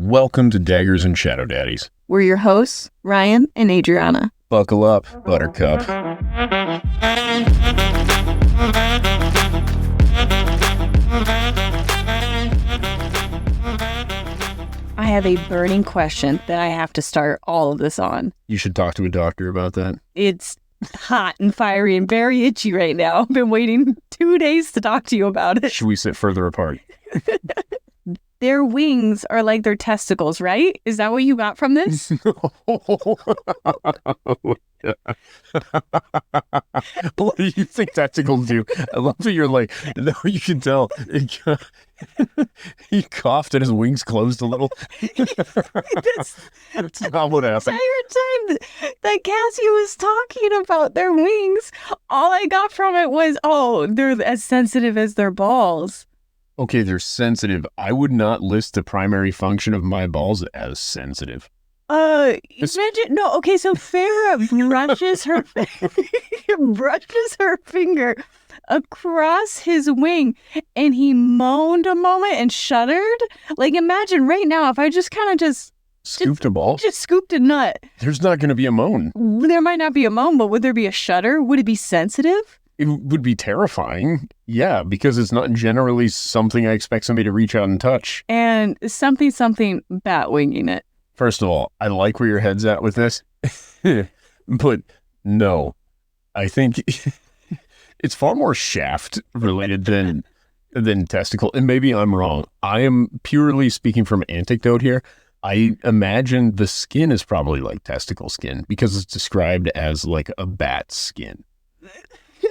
Welcome to Daggers and Shadow Daddies. We're your hosts, Ryan and Adriana. Buckle up, Buttercup. I have a burning question that I have to start all of this on. You should talk to a doctor about that. It's hot and fiery and very itchy right now. I've been waiting 2 days to talk to you about it. Should we sit further apart? Their wings are like their testicles, right? Is that what you got from this? What do you think testicles do? I love that you're like, no, you can tell. He coughed and his wings closed a little. That's not what happened. The entire time that Cassie was talking about their wings, all I got from it was, oh, they're as sensitive as their balls. Okay, they're sensitive. I would not list the primary function of my balls as sensitive. Imagine, no, okay, so Feyre brushes her finger across his wing, and he moaned a moment and shuddered. Like, imagine right now if I just kind of Scooped a ball? Just scooped a nut. There's not going to be a moan. There might not be a moan, but would there be a shudder? Would it be sensitive? It would be terrifying. Yeah, because it's not generally something I expect somebody to reach out and touch. And something bat winging it. First of all, I like where your head's at with this. But no, I think it's far more shaft related than testicle. And maybe I'm wrong. I am purely speaking from anecdote here. I imagine the skin is probably like testicle skin because it's described as like a bat skin.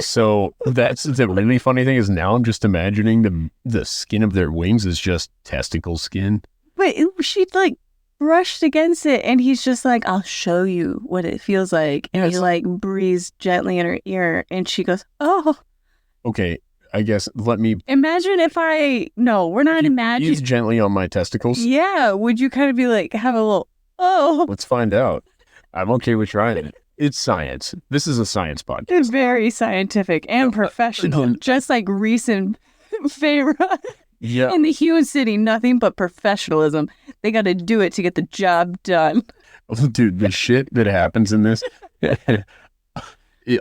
So that's the really funny thing is now I'm just imagining the skin of their wings is just testicle skin. Wait, she like brushed against it and he's just like, I'll show you what it feels like. And he like breathes gently in her ear and she goes, oh. Okay, I guess let me... Imagine if we're not imagining. Use gently on my testicles? Yeah, would you kind of be like, have a little, oh. Let's find out. I'm okay with trying it. It's science. This is a science podcast. It's very scientific and professional. Just like Rhysand, Feyre. Yeah. In the human city, nothing but professionalism. They got to do it to get the job done. Dude, the shit that happens in this.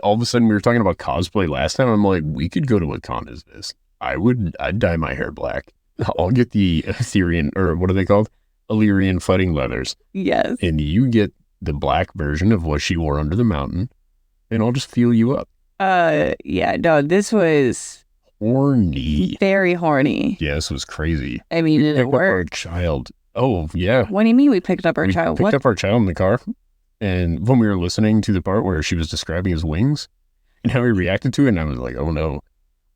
All of a sudden, we were talking about cosplay last time. I'm like, we could go to a con as this. I'd dye my hair black. I'll get the Etherean, or what are they called? Illyrian fighting leathers. Yes. And you get the black version of what she wore under the mountain, and I'll just feel you up. Yeah, no, this was horny. Very horny. Yeah, this was crazy. I mean, it worked. Our child. Oh, yeah. What do you mean we picked up our child? We picked up our child in the car, and when we were listening to the part where she was describing his wings and how he reacted to it, and I was like, oh no.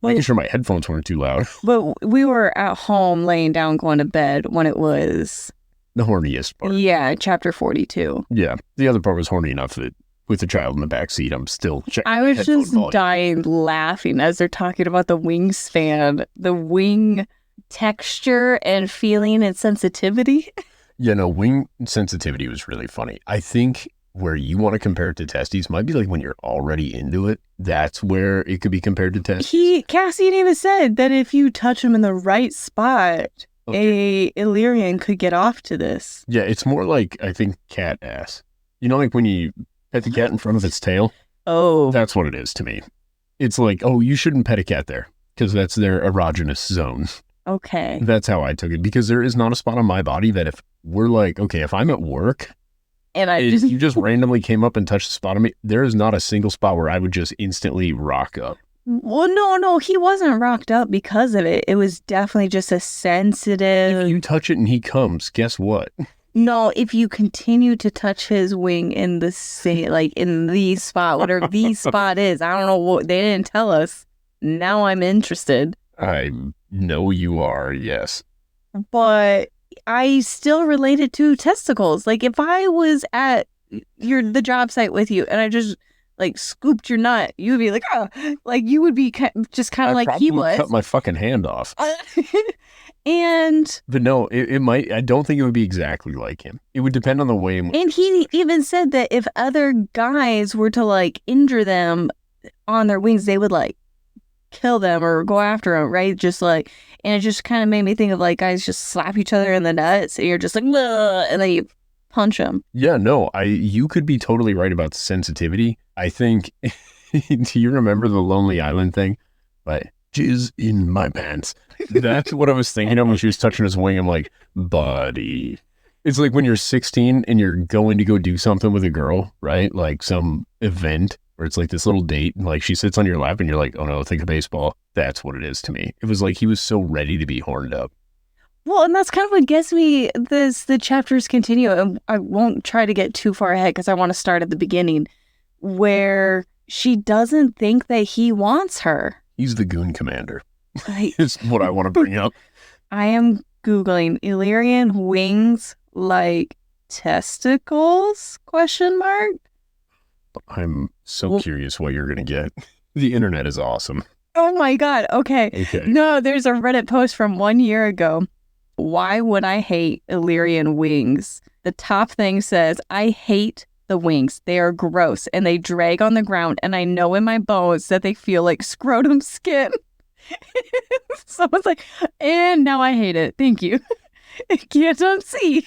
Making sure my headphones weren't too loud. But we were at home laying down going to bed when it was... the horniest part. Yeah, chapter 42. Yeah, the other part was horny enough that with the child in the backseat, I'm still checking. I was just dying laughing as they're talking about the wingspan, the wing texture and feeling and sensitivity. Yeah, no, wing sensitivity was really funny. I think where you want to compare it to testes might be like when you're already into it. That's where it could be compared to testes. Cassian even said that if you touch him in the right spot... Okay. A Illyrian could get off to this. Yeah, it's more like, I think, cat ass. You know, like when you pet the cat in front of its tail? Oh. That's what it is to me. It's like, oh, you shouldn't pet a cat there because that's their erogenous zone. Okay. That's how I took it because there is not a spot on my body that if we're like, okay, if I'm at work and you just randomly came up and touched the spot on me, there is not a single spot where I would just instantly rock up. Well, no, he wasn't rocked up because of it. It was definitely just a sensitive... If you touch it and he comes, guess what? No, if you continue to touch his wing in the spot, whatever the spot is, I don't know what, they didn't tell us. Now I'm interested. I know you are, yes. But I still relate it to testicles. Like if I was at the job site with you and I just... like scooped your nut, you would be like, oh, like you would be just kind of like he was. I cut my fucking hand off. But no, it might. I don't think it would be exactly like him. It would depend on the way. And he even said that if other guys were to like injure them on their wings, they would like kill them or go after them, right? Just like, And it just kind of made me think of like guys just slap each other in the nuts and you're just like, "Ugh," and then you punch them. Yeah, no, you could be totally right about the sensitivity. I think, do you remember the Lonely Island thing? Like, jizz in my pants. That's what I was thinking of when she was touching his wing. I'm like, buddy. It's like when you're 16 and you're going to go do something with a girl, right? Like some event where it's like this little date and like she sits on your lap and you're like, oh no, think of baseball. That's what it is to me. It was like he was so ready to be horned up. Well, and that's kind of what gets me the chapters continue. And I won't try to get too far ahead because I want to start at the beginning where she doesn't think that he wants her. He's the goon commander. Like, Is what I want to bring up. I am Googling Illyrian wings like testicles? ? I'm so curious what you're going to get. The internet is awesome. Oh my God. Okay. Okay. No, there's a Reddit post from 1 year ago. Why would I hate Illyrian wings? The top thing says, I hate the wings. They are gross and they drag on the ground. And I know in my bones that they feel like scrotum skin. Someone's like, and now I hate it. Thank you. I can't unsee.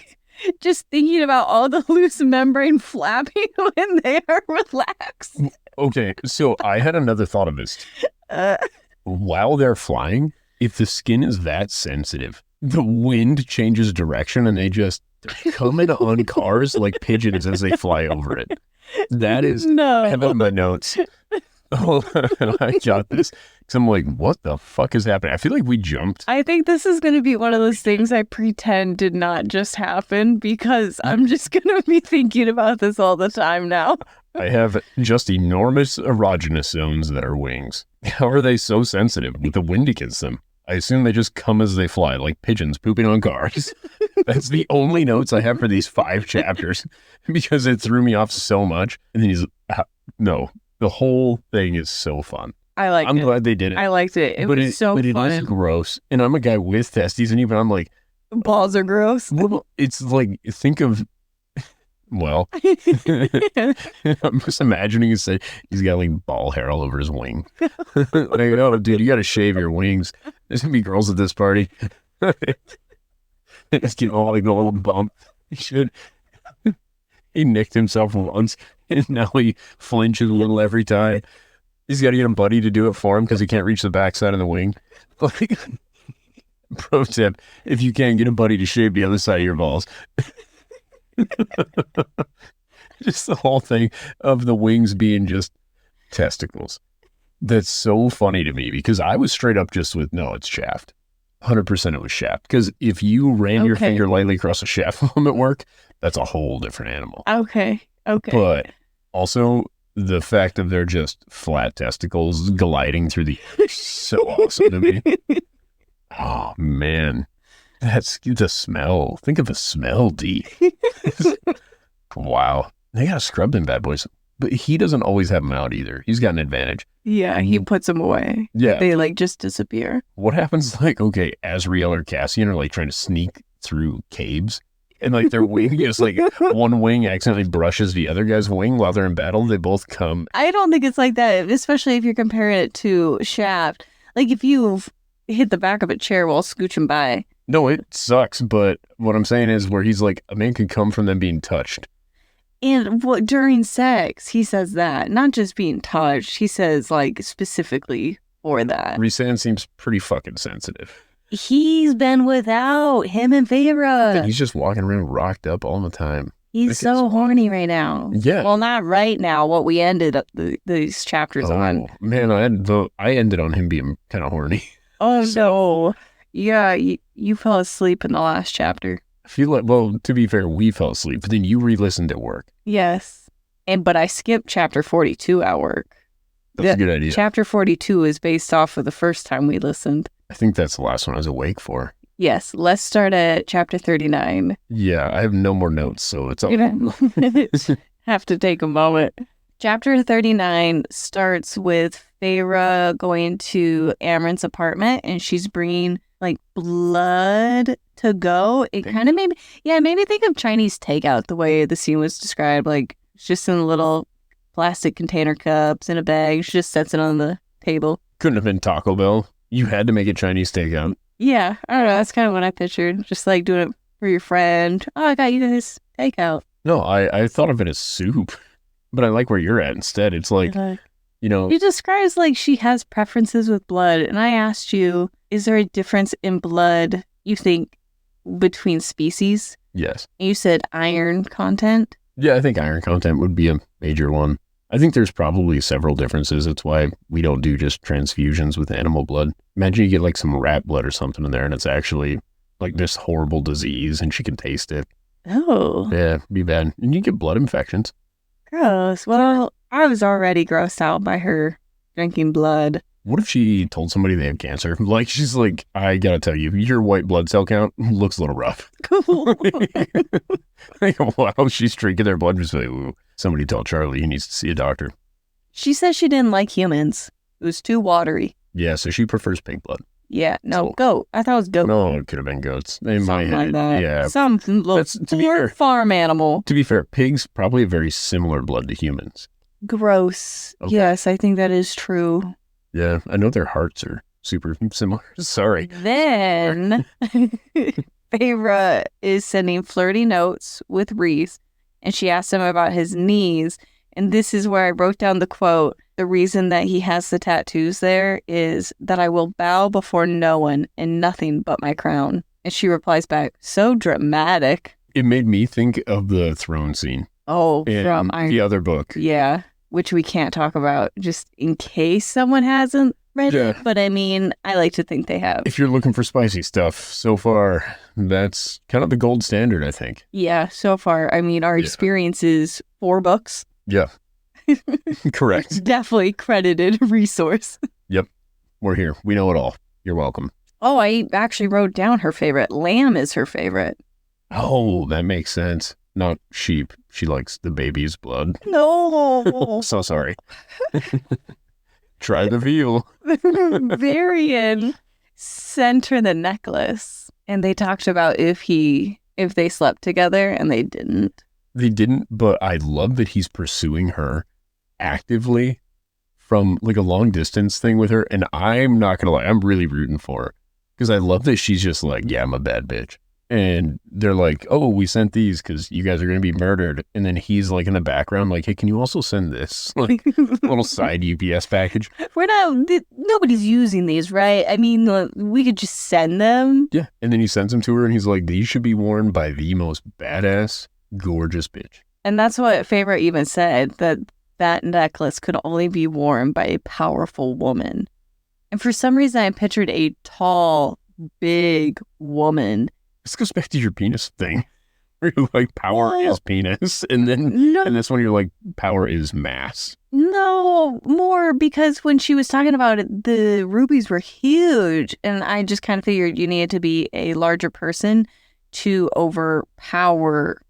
Just thinking about all the loose membrane flapping when they are relaxed. Okay, so I had another thought of this. While they're flying, if the skin is that sensitive, the wind changes direction and they're coming on cars like pigeons as they fly over it. That is, no. I have it in my notes. Oh, I got this. Because I'm like, what the fuck is happening? I feel like we jumped. I think this is going to be one of those things I pretend did not just happen because I'm just going to be thinking about this all the time now. I have just enormous erogenous zones that are wings. How are they so sensitive with the wind against them? I assume they just come as they fly, like pigeons pooping on cars. That's the only notes I have for these 5 chapters because it threw me off so much. And then no, the whole thing is so fun. I'm glad they did it. I liked it. It was so fun. But it is gross. And I'm a guy with testes, and even I'm like... Balls are gross. Well, it's like, think of... Well, I'm just imagining he's got like ball hair all over his wing. Like, oh, dude, you got to shave your wings. There's going to be girls at this party. Just get all like a little bump. He nicked himself once, and now he flinches a little every time. He's got to get a buddy to do it for him because he can't reach the backside of the wing. Like, pro tip, if you can't get a buddy to shave the other side of your balls. Just the whole thing of the wings being just testicles. That's so funny to me because I was straight up just with, no, it's shaft. 100% it was shaft. Because if you ran your finger lightly across a shaft foam at work, that's a whole different animal. Okay. But also the fact of they're just flat testicles gliding through the air is so awesome to me. Oh, man. That's the smell. Think of the smell, D. Wow. They got to scrub them bad boys. But he doesn't always have them out either. He's got an advantage. Yeah, he puts them away. Yeah. They like just disappear. What happens like, okay, Azrael or Cassian are like trying to sneak through caves and like their wing is like one wing accidentally brushes the other guy's wing while they're in battle. They both come. I don't think it's like that, especially if you're comparing it to Shaft. Like if you hit the back of a chair while scooching by. No, it sucks. But what I'm saying is where he's like, a man can come from them being touched. And during sex, he says that. Not just being touched. He says, like, specifically for that. Rhysand seems pretty fucking sensitive. He's been without him and Feyre. He's just walking around rocked up all the time. He's so horny right now. Yeah. Well, not right now, what we ended up these chapters on. Man, I ended on him being kind of horny. Oh, no. Yeah, you fell asleep in the last chapter. I feel like, well, to be fair, we fell asleep, but then you re-listened at work. Yes. But I skipped chapter 42 at work. That's a good idea. Chapter 42 is based off of the first time we listened. I think that's the last one I was awake for. Yes. Let's start at chapter 39. Yeah, I have no more notes, so it's all... Have to take a moment. Chapter 39 starts with Feyre going to Amren's apartment, and she's bringing like blood to go. It kind of made me think of Chinese takeout, the way the scene was described. Like it's just in little plastic container cups in a bag. She just sets it on the table. Couldn't have been Taco Bell. You had to make it Chinese takeout. Yeah, I don't know. That's kind of what I pictured. Just like doing it for your friend. Oh, I got you guys takeout. No, I thought of it as soup, but I like where you're at instead. It's like, She describes like she has preferences with blood, and I asked you, is there a difference in blood you think between species? Yes. And you said iron content. Yeah, I think iron content would be a major one. I think there's probably several differences. That's why we don't do just transfusions with animal blood. Imagine you get like some rat blood or something in there and it's actually like this horrible disease and she can taste it. Oh. Yeah, be bad. And you get blood infections. Gross. Well, I was already grossed out by her drinking blood. What if she told somebody they have cancer? Like, she's like, I gotta tell you, your white blood cell count looks a little rough. Cool. Like, while she's drinking their blood, just like, ooh, somebody tell Charlie he needs to see a doctor. She said she didn't like humans. It was too watery. Yeah, so she prefers pig blood. Yeah, no, So- goat. I thought it was goat. No, it could have been goats. In my Something head, like that. yeah. Some little That's- to be fair- farm animal. To be fair, pigs probably have very similar blood to humans. Gross. Okay. Yes, I think that is true. Yeah, I know their hearts are super similar. Sorry. Then Feyre is sending flirty notes with Rhys, and she asked him about his knees. And this is where I wrote down the quote. The reason that he has the tattoos there is that I will bow before no one and nothing but my crown. And she replies back, so dramatic. It made me think of the throne scene Oh, in from Iron. the other book. Yeah, which we can't talk about just in case someone hasn't read it. Yeah. But I mean, I like to think they have. If you're looking for spicy stuff, so far, that's kind of the gold standard, I think. Yeah, so far. I mean, our Yeah. experience is 4 books. Yeah. Correct. Definitely credited resource. We're here. We know it all. You're welcome. Oh, I actually wrote down her favorite. Lamb is her favorite. Oh, that makes sense. Not sheep. She likes the baby's blood. No. So sorry. Try the veal. Varian sent her the necklace, and they talked about if they slept together, and they didn't. They didn't, but I love that he's pursuing her actively from like a long distance thing with her. And I'm not going to lie, I'm really rooting for her because I love that she's just like, yeah, I'm a bad bitch. And they're like, oh, we sent these because you guys are going to be murdered. And then he's like in the background, like, hey, can you also send this? Like little side UPS package. Nobody's using these, right? I mean, we could just send them. Yeah. And then he sends them to her and he's like, these should be worn by the most badass, gorgeous bitch. And that's what Feyre even said, that necklace could only be worn by a powerful woman. And for some reason, I pictured a tall, big woman. This goes back to your penis thing. Where you're like, power is penis. And then No, and this one, you're like, power is mass. no, more because when she was talking about it, the rubies were huge. And I just kind of figured you needed to be a larger person to overpower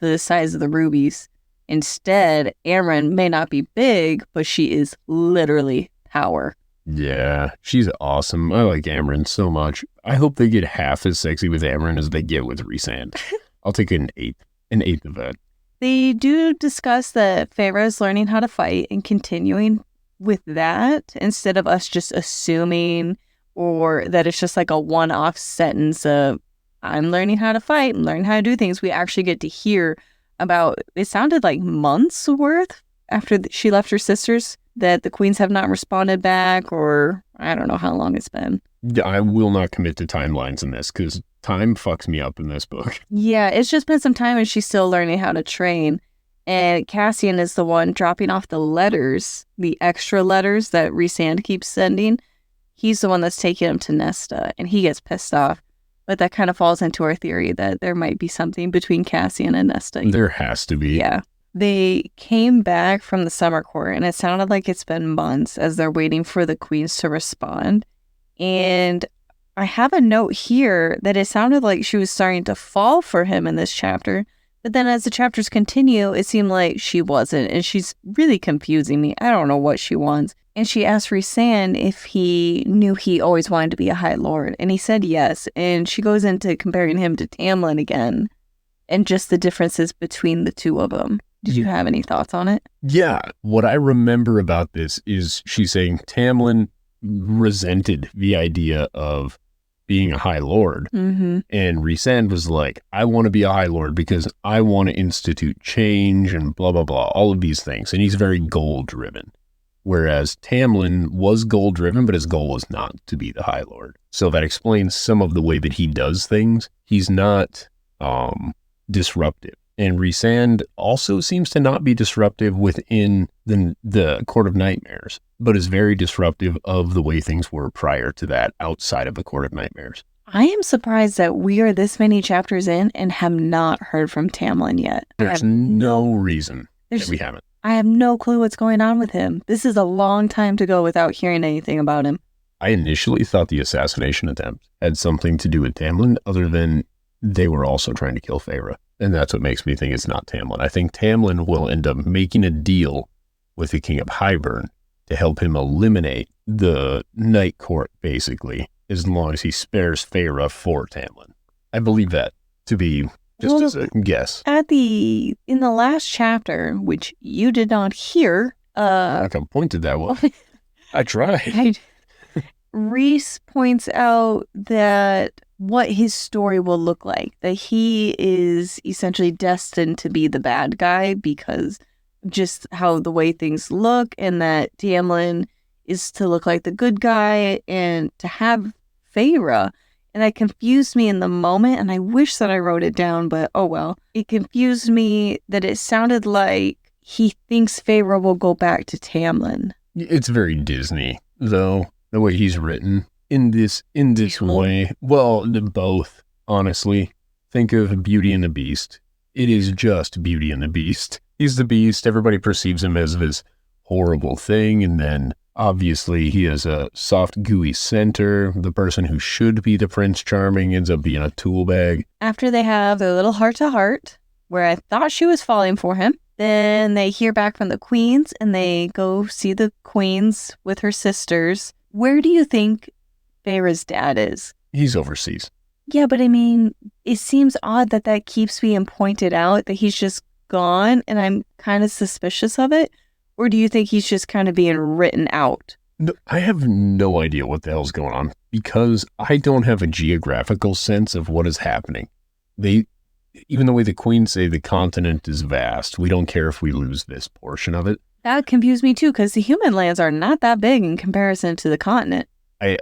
the size of the rubies. Instead, Amren may not be big, but she is literally power. Yeah, she's awesome. I like Amren so much. I hope they get half as sexy with Amren as they get with Rhysand. I'll take an eighth of that. They do discuss that Feyre is learning how to fight and continuing with that instead of us just assuming or that it's just like a one-off sentence of I'm learning how to fight and learning how to do things. We actually get to hear about, it sounded like months worth after she left her sisters that the queens have not responded back, or I don't know how long it's been. Yeah, I will not commit to timelines in this because time fucks me up in this book. Yeah, it's just been some time and she's still learning how to train. And Cassian is the one dropping off the letters, the extra letters that Rhysand keeps sending. He's the one that's taking them to Nesta, and he gets pissed off. But that kind of falls into our theory that there might be something between Cassian and Nesta. There has to be. Yeah. They came back from the summer court, and it sounded like it's been months as they're waiting for the queens to respond. And I have a note here that it sounded like she was starting to fall for him in this chapter. But then as the chapters continue, it seemed like she wasn't. And she's really confusing me. I don't know what she wants. And she asked Rhysand if he knew he always wanted to be a High Lord. And he said yes. And she goes into comparing him to Tamlin again. And just the differences between the two of them. Did you have any thoughts on it? Yeah. What I remember about this is she's saying Tamlin resented the idea of being a High Lord. Mm-hmm. And Rhysand was like, I want to be a High Lord because I want to institute change and blah, blah, blah, all of these things. And he's very goal-driven. Whereas Tamlin was goal-driven, but his goal was not to be the High Lord. So that explains some of the way that he does things. He's not disruptive. And Rhysand also seems to not be disruptive within the Court of Nightmares, but is very disruptive of the way things were prior to that outside of the Court of Nightmares. I am surprised that we are this many chapters in and have not heard from Tamlin yet. There's no reason that we haven't. I have no clue what's going on with him. This is a long time to go without hearing anything about him. I initially thought the assassination attempt had something to do with Tamlin, other than they were also trying to kill Feyre. And that's what makes me think it's not Tamlin. I think Tamlin will end up making a deal with the King of Hybern to help him eliminate the Night Court, basically, as long as he spares Feyre for Tamlin. I believe that to be just as a guess. In the last chapter, which you did not hear, I can point to that one. I tried. Rhys points out that what his story will look like, that he is essentially destined to be the bad guy because just how the way things look, and that Tamlin is to look like the good guy and to have Feyre. And that confused me in the moment, and I wish that I wrote it down, but oh well. It confused me that it sounded like he thinks Feyre will go back to Tamlin. It's very Disney, though, the way he's written in this way. Well, both, honestly. Think of Beauty and the Beast. It is just Beauty and the Beast. He's the Beast. Everybody perceives him as this horrible thing, and then obviously he has a soft, gooey center. The person who should be the Prince Charming ends up being a tool bag. After they have their little heart-to-heart, where I thought she was falling for him, then they hear back from the queens, and they go see the queens with her sisters. Where do you think Feyre's dad is? He's overseas. Yeah, but I mean, it seems odd that keeps being pointed out, that he's just gone, and I'm kind of suspicious of it. Or do you think he's just kind of being written out? No, I have no idea what the hell's going on, because I don't have a geographical sense of what is happening. Even the way the queens say the continent is vast, we don't care if we lose this portion of it. That confused me too, because the human lands are not that big in comparison to the continent.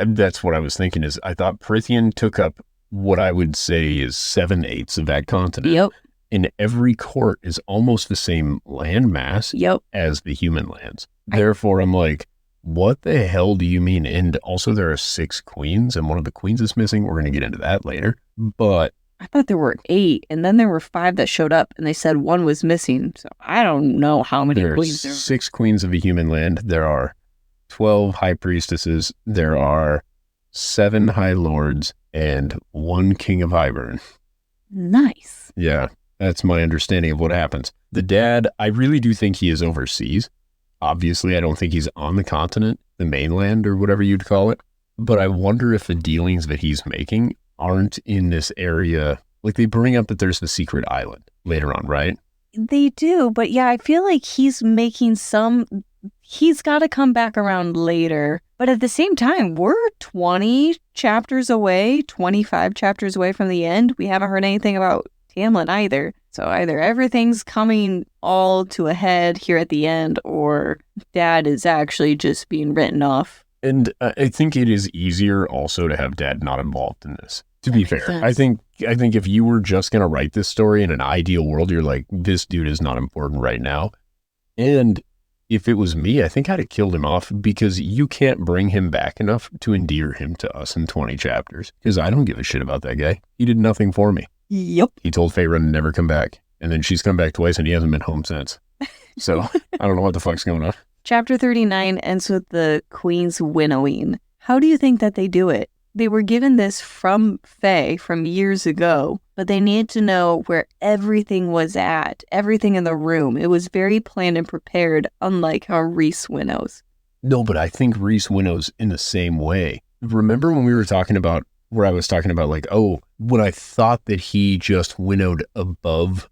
That's what I was thinking. Is I thought Prithian took up what I would say is 7/8 of that continent. Yep. And every court is almost the same land mass as the human lands. Therefore, I'm like, what the hell do you mean? And also there are 6 queens, and one of the queens is missing. We're going to get into that later. But I thought there were 8, and then there were 5 that showed up, and they said 1 was missing. So I don't know how many queens there are. 6 queens of the human land. There are 12 high priestesses. There are 7 high lords and 1 king of Hybern. Nice. Yeah, that's my understanding of what happens. The dad, I really do think he is overseas. Obviously, I don't think he's on the continent, the mainland, or whatever you'd call it. But I wonder if the dealings that he's making aren't in this area. Like, they bring up that there's the secret island later on, right? They do, but yeah, I feel like he's making he's got to come back around later. But at the same time, we're 20 chapters away, 25 chapters away from the end. We haven't heard anything about Tamlin either. So either everything's coming all to a head here at the end, or Dad is actually just being written off. And I think it is easier also to have Dad not involved in this. To be fair, I think if you were just going to write this story in an ideal world, you're like, this dude is not important right now. And if it was me, I think I'd have killed him off, because you can't bring him back enough to endear him to us in 20 chapters. Because I don't give a shit about that guy. He did nothing for me. Yep. He told Feyre to never come back. And then she's come back twice and he hasn't been home since. So I don't know what the fuck's going on. Chapter 39 ends with the queen's winnowing. How do you think that they do it? They were given this from Faye from years ago, but they needed to know where everything was at, everything in the room. It was very planned and prepared, unlike how Rhys winnows. No, but I think Rhys winnows in the same way. Remember when we were talking about, where I was talking about like, oh, when I thought that he just winnowed above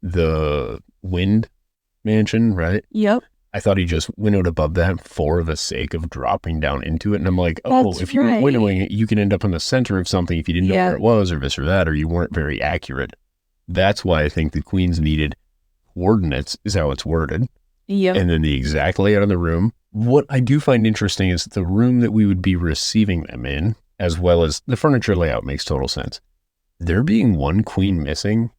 the wind mansion, right? Yep. I thought he just winnowed above that for the sake of dropping down into it. And I'm like, oh, That's if you were right. winnowing it, you can end up in the center of something if you didn't know Yeah. where it was or this or that, or you weren't very accurate. That's why I think the queens needed coordinates, is how it's worded. Yep. And then the exact layout of the room. What I do find interesting is the room that we would be receiving them in, as well as the furniture layout, makes total sense. There being one queen missing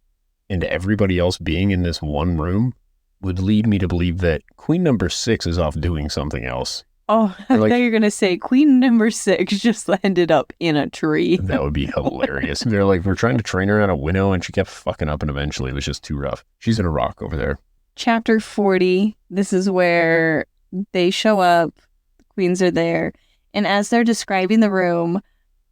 and everybody else being in this one room would lead me to believe that queen number 6 is off doing something else. Oh, I Or like- thought you were going to say queen number 6 just ended up in a tree. That would be hilarious. They're like, we're trying to train her on a winnow and she kept fucking up and eventually it was just too rough. She's in a rock over there. Chapter 40, this is where they show up, the queens are there, and as they're describing the room,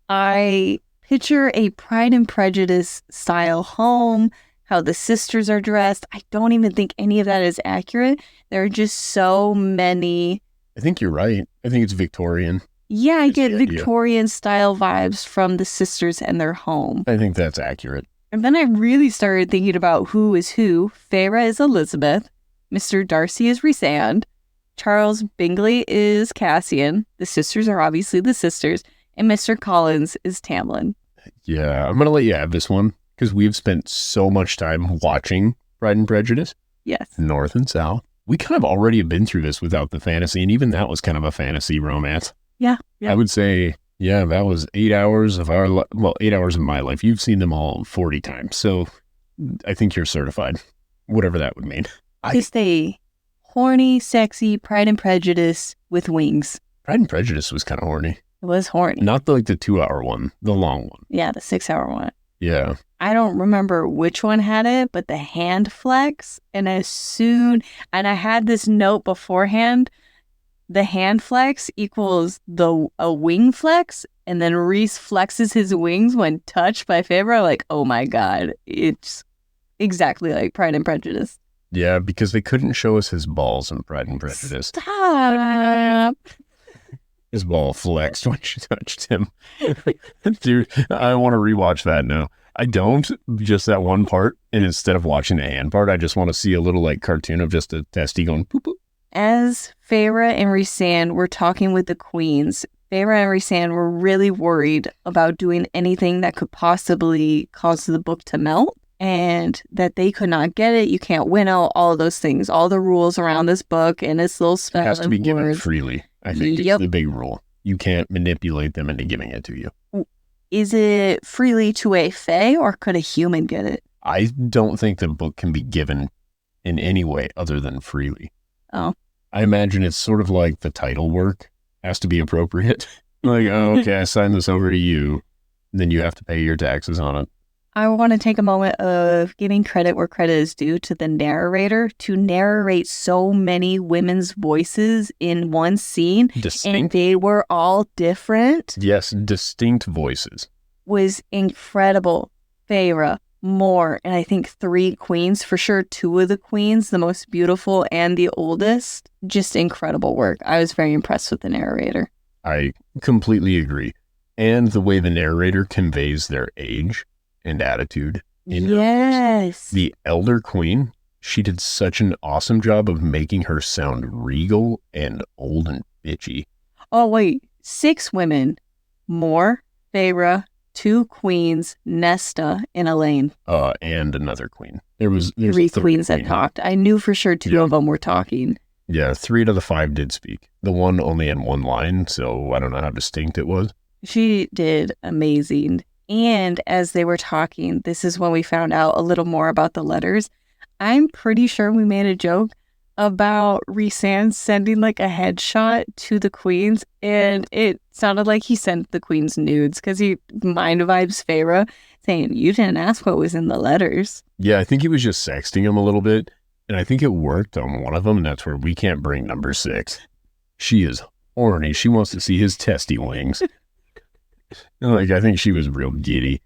I picture a Pride and Prejudice style home, how the sisters are dressed. I don't even think any of that is accurate. There are just so many. I think you're right. I think it's Victorian. Yeah, I That's get the idea. Victorian style vibes from the sisters and their home. I think that's accurate. And then I really started thinking about who is who. Feyre is Elizabeth. Mr. Darcy is Rhysand. Charles Bingley is Cassian. The sisters are obviously the sisters. And Mr. Collins is Tamlin. Yeah, I'm going to let you have this one because we've spent so much time watching Pride and Prejudice, Yes. North and South. We kind of already have been through this without the fantasy, and even that was kind of a fantasy romance. Yeah. I would say, yeah, that was 8 hours of 8 hours of my life. You've seen them all 40 times, so I think you're certified, whatever that would mean. Just a horny, sexy Pride and Prejudice with wings. Pride and Prejudice was kind of horny. It was horny. Not like the 2-hour one, the long one. Yeah, the 6-hour one. Yeah. I don't remember which one had it, but the hand flex. And I had this note beforehand, the hand flex equals a wing flex. And then Rhys flexes his wings when touched by Feyre. Like, oh my God, it's exactly like Pride and Prejudice. Yeah, because they couldn't show us his balls in Pride and Prejudice. Stop. His ball flexed when she touched him. Dude, I want to rewatch that now. I don't, just that one part. And instead of watching the hand part, I just want to see a little like cartoon of just a testy going poop poop. As Feyre and Rhysand were talking with the queens, Feyre and Rhysand were really worried about doing anything that could possibly cause the book to melt and that they could not get it. You can't winnow, all of those things, all the rules around this book and its little spell It has to be and given words. freely. I think Yep. it's the big rule. You can't manipulate them into giving it to you. Is it freely to a fae or could a human get it? I don't think the book can be given in any way other than freely. Oh. I imagine it's sort of like the title work has to be appropriate. Like, oh, okay, I signed this over to you. Then you have to pay your taxes on it. I want to take a moment of giving credit where credit is due to the narrator to narrate so many women's voices in one scene. And Distinct. they were all different. Yes, distinct voices. Was incredible. Feyre, Moore, and I think 3 queens, for sure 2 of the queens, the most beautiful and the oldest. Just incredible work. I was very impressed with the narrator. I completely agree. And the way the narrator conveys their age and attitude. in her voice. Yes. The elder queen, she did such an awesome job of making her sound regal and old and bitchy. Oh, wait. 6 women. Moore, Feyre, 2 queens, Nesta, and Elaine. And another queen. There's 3 a third queens that queen. talked. I knew for sure 2 Yeah. of them were talking. Yeah, 3 out of the 5 did speak. The one only had 1 line, so I don't know how distinct it was. She did amazing. And as they were talking, this is when we found out a little more about the letters. I'm pretty sure we made a joke about Rhysand sending like a headshot to the queens, and it sounded like he sent the queens nudes because he mind vibes Feyre saying, "You didn't ask what was in the letters." Yeah, I think he was just sexting him a little bit, and I think it worked on one of them, and that's where we can't bring number 6. She is horny. She wants to see his testy wings. Like, I think she was real giddy.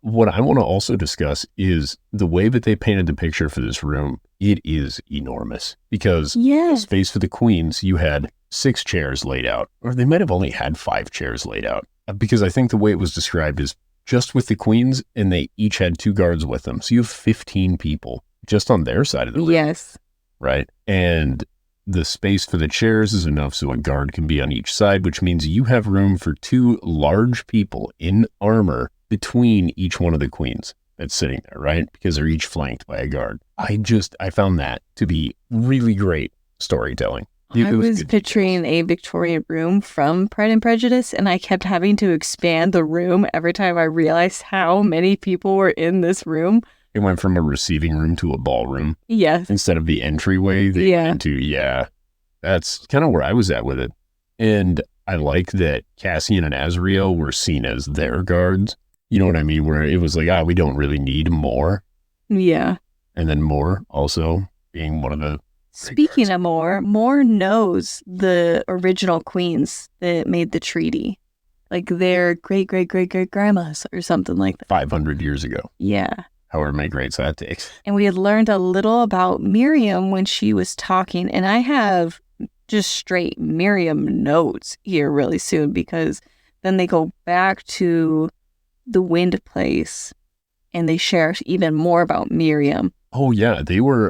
What I want to also discuss is the way that they painted the picture for this room. It is enormous because Yes. space for the queens, you had 6 chairs laid out, or they might have only had 5 chairs laid out, because I think the way it was described is just with the queens, and they each had 2 guards with them. So you have 15 people just on their side of the room, Yes. right? And The space for the chairs is enough so a guard can be on each side, which means you have room for 2 large people in armor between each one of the queens that's sitting there, right? Because they're each flanked by a guard. I found that to be really great storytelling. I was picturing a Victorian room from Pride and Prejudice, and I kept having to expand the room every time I realized how many people were in this room. It went from a receiving room to a ballroom. Yes. Instead of the entryway they went into, that's kind of where I was at with it. And I like that Cassian and Azriel were seen as their guards. You know what I mean? Where it was like, we don't really need more. Yeah. And then Moore also being one of the... Speaking of Moore knows the original queens that made the treaty. Like their great-great-great-great-grandmas or something like that. 500 years ago. Yeah. However many greats that takes. And we had learned a little about Miriam when she was talking. And I have just straight Miriam notes here really soon, because then they go back to the Wind Place and they share even more about Miriam. Oh, yeah.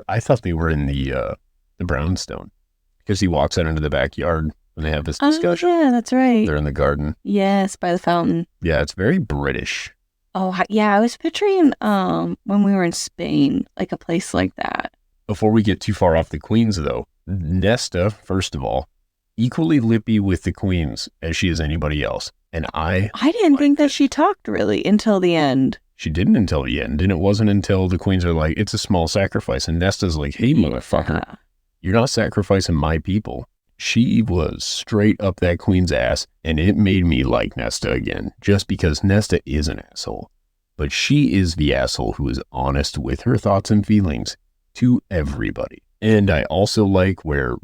I thought they were in the brownstone, because he walks out into the backyard when they have this discussion. Oh, yeah, that's right. They're in the garden. Yes, by the fountain. Yeah, it's very British. Oh, yeah, I was picturing when we were in Spain, like a place like that. Before we get too far off the queens, though, Nesta, first of all, equally lippy with the queens as she is anybody else. And I didn't think that she talked really until the end. She didn't until the end, and it wasn't until the queens are like, it's a small sacrifice. And Nesta's like, hey, motherfucker, you're not sacrificing my people. She was straight up that queen's ass, and it made me like Nesta again, just because Nesta is an asshole. But she is the asshole who is honest with her thoughts and feelings to everybody. And I also like where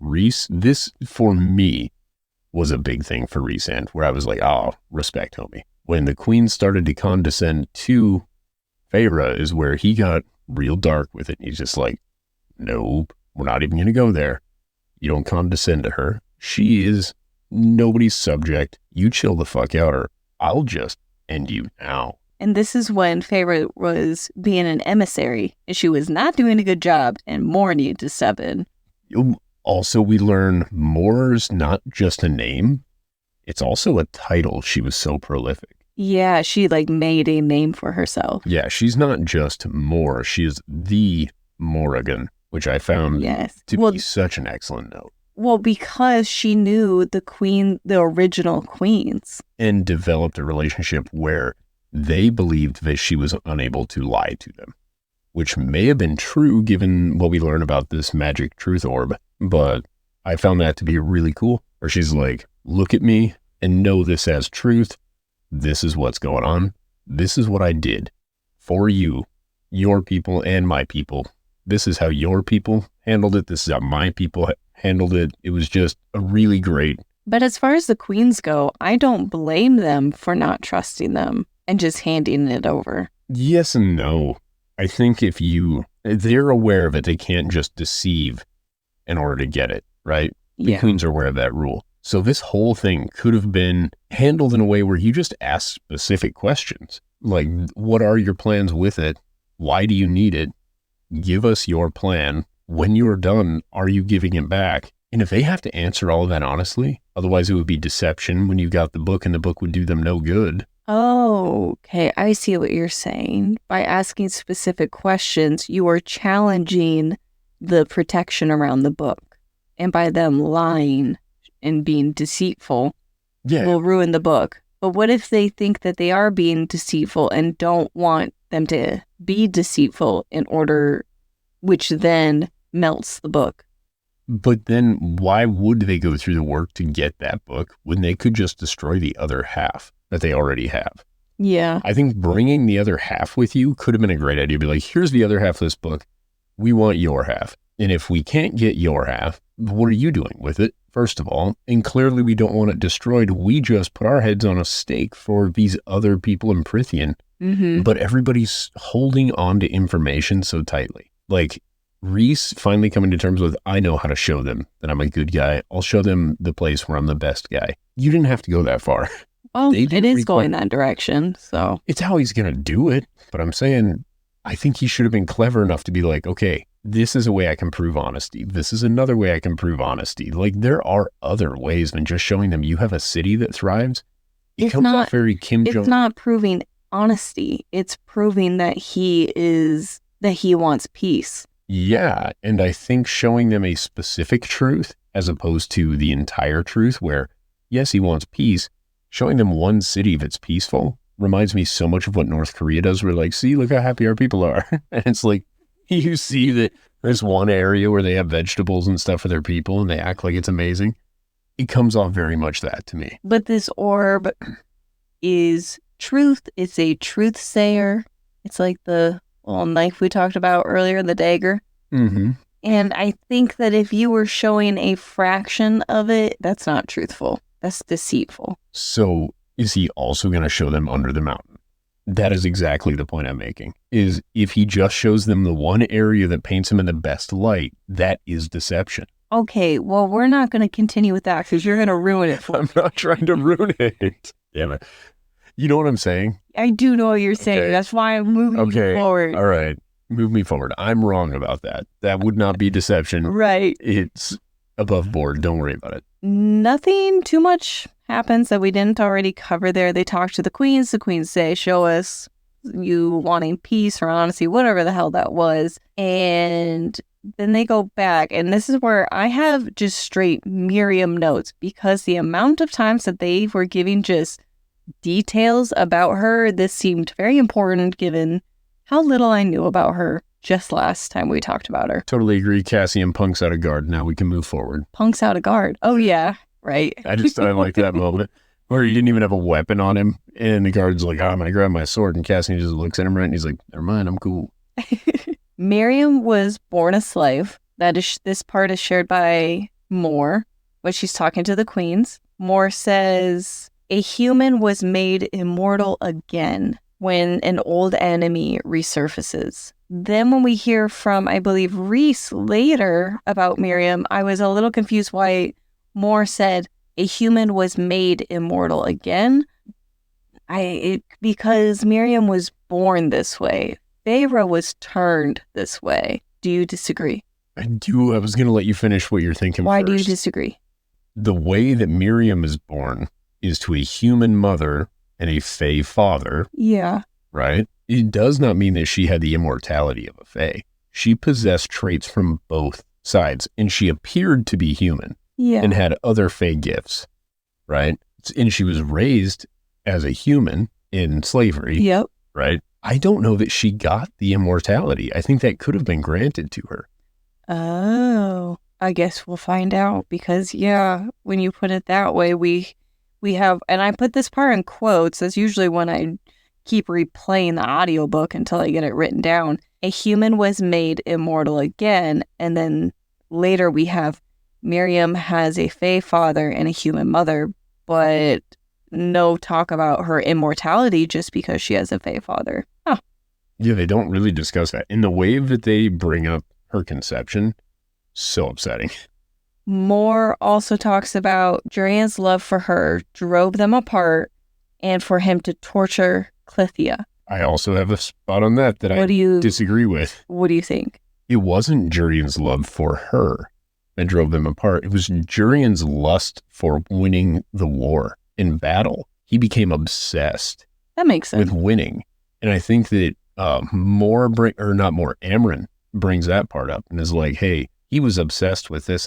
this, for me, was a big thing for Rhysand, where I was like, respect, homie. When the queen started to condescend to Feyre is where he got real dark with it. He's just like, nope, we're not even going to go there. You don't condescend to her. She is nobody's subject. You chill the fuck out, or I'll just end you now. And this is when Feyre was being an emissary, and she was not doing a good job, and Moore needed to step in. Also, we learn Moore's not just a name. It's also a title. She was so prolific. Yeah, she made a name for herself. Yeah, she's not just Moore. She is the Morrigan, which I found to be such an excellent note. Well, because she knew the original queens. And developed a relationship where they believed that she was unable to lie to them, which may have been true given what we learn about this magic truth orb. But I found that to be really cool, where she's like, look at me and know this as truth. This is what's going on. This is what I did for you, your people and my people. This is how your people handled it. This is how my people handled it. It was just a really great. But as far as the queens go, I don't blame them for not trusting them and just handing it over. Yes and no. I think if they're aware of it, they can't just deceive in order to get it, right? The queens are aware of that rule. So this whole thing could have been handled in a way where you just ask specific questions. Like, what are your plans with it? Why do you need it? Give us your plan. When you're done, are you giving it back? And if they have to answer all of that honestly, otherwise it would be deception when you got the book, and the book would do them no good. Oh, okay. I see what you're saying. By asking specific questions, you are challenging the protection around the book. And by them lying and being deceitful will ruin the book. But what if they think that they are being deceitful and don't want them to be deceitful in order, which then melts the book? But then why would they go through the work to get that book when they could just destroy the other half that they already have? Yeah. I think bringing the other half with you could have been a great idea. Be like, here's the other half of this book. We want your half. And if we can't get your half, what are you doing with it, first of all? And clearly we don't want it destroyed. We just put our heads on a stake for these other people in Prithian. Mm-hmm. But everybody's holding on to information so tightly. Like, Rhys finally coming to terms with, I know how to show them that I'm a good guy. I'll show them the place where I'm the best guy. You didn't have to go that far. Well, it is going that direction, so. It's how he's going to do it. But I'm saying, I think he should have been clever enough to be like, okay, this is a way I can prove honesty. This is another way I can prove honesty. Like, there are other ways than just showing them you have a city that thrives. It comes off very Kim Jong. It's not proving honesty. It's proving that he wants peace. Yeah, and I think showing them a specific truth as opposed to the entire truth where, yes, he wants peace, showing them one city that's peaceful reminds me so much of what North Korea does. We're like, see, look how happy our people are. And it's like, you see that there's one area where they have vegetables and stuff for their people and they act like it's amazing. It comes off very much that to me. But this orb is truth. It's a truth sayer. It's like the little knife we talked about earlier, the dagger. Mm-hmm. And I think that if you were showing a fraction of it, that's not truthful. That's deceitful. So is he also going to show them under the mountain? That is exactly the point I'm making. Is if he just shows them the one area that paints him in the best light, that is deception. Okay, well, we're not going to continue with that because you're going to ruin it for me. I'm not trying to ruin it. Damn it. You know what I'm saying? I do know what you're saying. Okay. That's why I'm moving you forward. All right. Move me forward. I'm wrong about that. That would not be deception. Right. It's above board. Don't worry about it. Nothing too much happens that we didn't already cover there. They talk to the queens. The queens say, show us you wanting peace or honesty, whatever the hell that was. And then they go back. And this is where I have just straight Miriam notes because the amount of times that they were giving just details about her, this seemed very important given how little I knew about her just last time we talked about her. Totally agree. Cassian punks out of guard. Now we can move forward. Punks out of guard. Oh, yeah. Right. I like that moment where he didn't even have a weapon on him. And the guard's like, I'm going to grab my sword. And Cassian just looks at him right and he's like, never mind, I'm cool. Miriam was born a slave. This part is shared by Moore when she's talking to the queens. Moore says, a human was made immortal again when an old enemy resurfaces. Then when we hear from, I believe, Rhys later about Miriam, I was a little confused why Moore said a human was made immortal again. Because Miriam was born this way. Feyre was turned this way. Do you disagree? I do. I was going to let you finish what you're thinking Why first. do you disagree? The way that Miriam is born is to a human mother and a Fey father. Yeah. Right? It does not mean that she had the immortality of a Fey. She possessed traits from both sides, and she appeared to be human. Yeah. And had other Fey gifts, right? And she was raised as a human in slavery. Yep. Right? I don't know that she got the immortality. I think that could have been granted to her. Oh, I guess we'll find out because, yeah, when you put it that way, we have, and I put this part in quotes. That's usually when I keep replaying the audiobook until I get it written down. A human was made immortal again. And then later we have Miriam has a Fey father and a human mother, but no talk about her immortality just because she has a Fey father. Huh. Yeah, they don't really discuss that. In the way that they bring up her conception, so upsetting. Moore also talks about Jurian's love for her drove them apart and for him to torture Clythia. I also have a spot on that I disagree with. What do you think? It wasn't Jurian's love for her that drove them apart. It was Jurian's lust for winning the war in battle. He became obsessed. That makes sense. With winning. And I think that Amren brings that part up and is like, hey, he was obsessed with this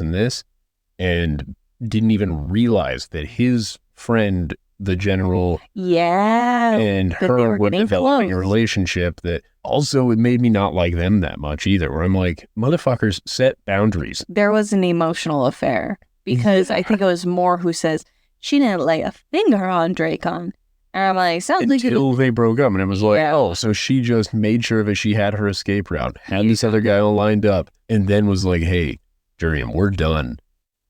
and didn't even realize that his friend, the general, and her were developing a relationship that also it made me not like them that much either, where I'm like, motherfuckers, set boundaries. There was an emotional affair because I think it was Moore who says she didn't lay a finger on Dracon. And I'm like, sounds like until they broke up, and it was like, oh, so she just made sure that she had her escape route, had this other guy all lined up, and then was like, hey, Jurian, we're done.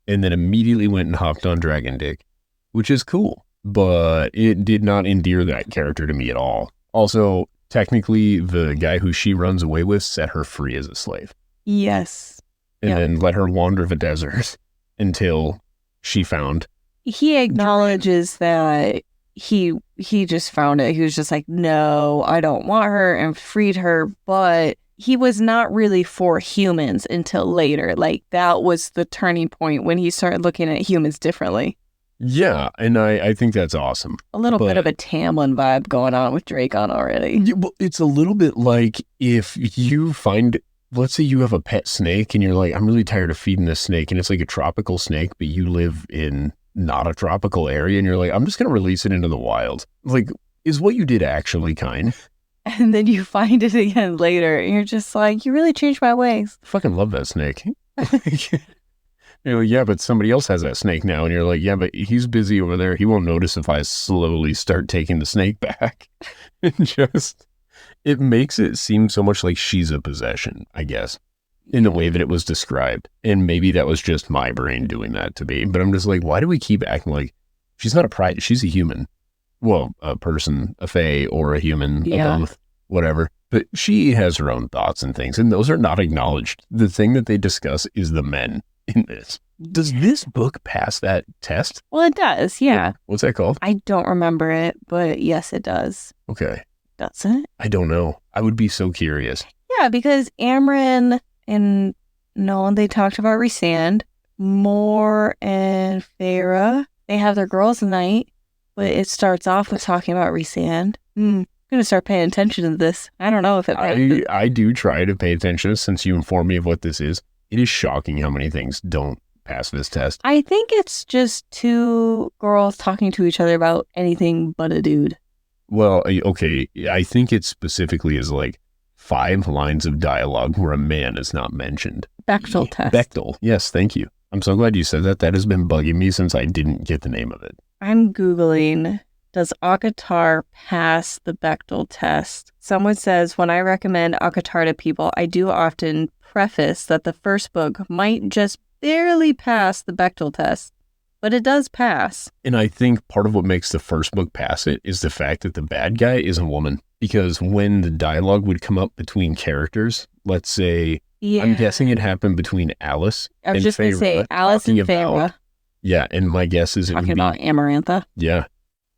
And then immediately went and hopped on Dragon Dick, which is cool, but it did not endear that character to me at all. Also, technically, the guy who she runs away with set her free as a slave. Yes. And then let her wander the desert until she found. He acknowledges that he just found it. He was just like, no, I don't want her, and freed her. But he was not really for humans until later. Like, that was the turning point when he started looking at humans differently. Yeah, and I think that's awesome. A little bit of a Tamlin vibe going on with Dracon already. Yeah, well, it's a little bit like if you find, let's say you have a pet snake and you're like, I'm really tired of feeding this snake, and it's like a tropical snake, but you live in not a tropical area, and you're like, I'm just going to release it into the wild. Like, is what you did actually kind? And then you find it again later, and you're just like, you really changed my ways. I fucking love that snake. You're like, yeah, but somebody else has that snake now. And you're like, yeah, but he's busy over there. He won't notice if I slowly start taking the snake back. It makes it seem so much like she's a possession, I guess, in the way that it was described. And maybe that was just my brain doing that to me. But I'm just like, why do we keep acting like she's not a pride? She's a human. Well, a person, a fae, or a human, a both, whatever. But she has her own thoughts and things, and those are not acknowledged. The thing that they discuss is the men in this. Does this book pass that test? Well, it does, yeah. What's that called? I don't remember it, but yes, it does. Okay. Does it? I don't know. I would be so curious. Yeah, because Amren and Nolan, they talked about Rhysand. Moore and Feyre, they have their girls' night, but it starts off with talking about Rhysand. I'm going to start paying attention to this. I don't know if it passes. I do try to pay attention since you informed me of what this is. It is shocking how many things don't pass this test. I think it's just two girls talking to each other about anything but a dude. Well, okay, I think it specifically is like 5 lines of dialogue where a man is not mentioned. Bechdel test. Bechdel. Yes, thank you. I'm so glad you said that. That has been bugging me since I didn't get the name of it. I'm Googling, does ACOTAR pass the Bechdel test? Someone says, when I recommend ACOTAR to people, I do often preface that the first book might just barely pass the Bechdel test, but it does pass. And I think part of what makes the first book pass it is the fact that the bad guy is a woman. Because when the dialogue would come up between characters, let's say, I'm guessing it happened between Alice and Feyre. I was just going to say Alice and Feyre. Yeah, and my guess is it talking about Amarantha. Yeah,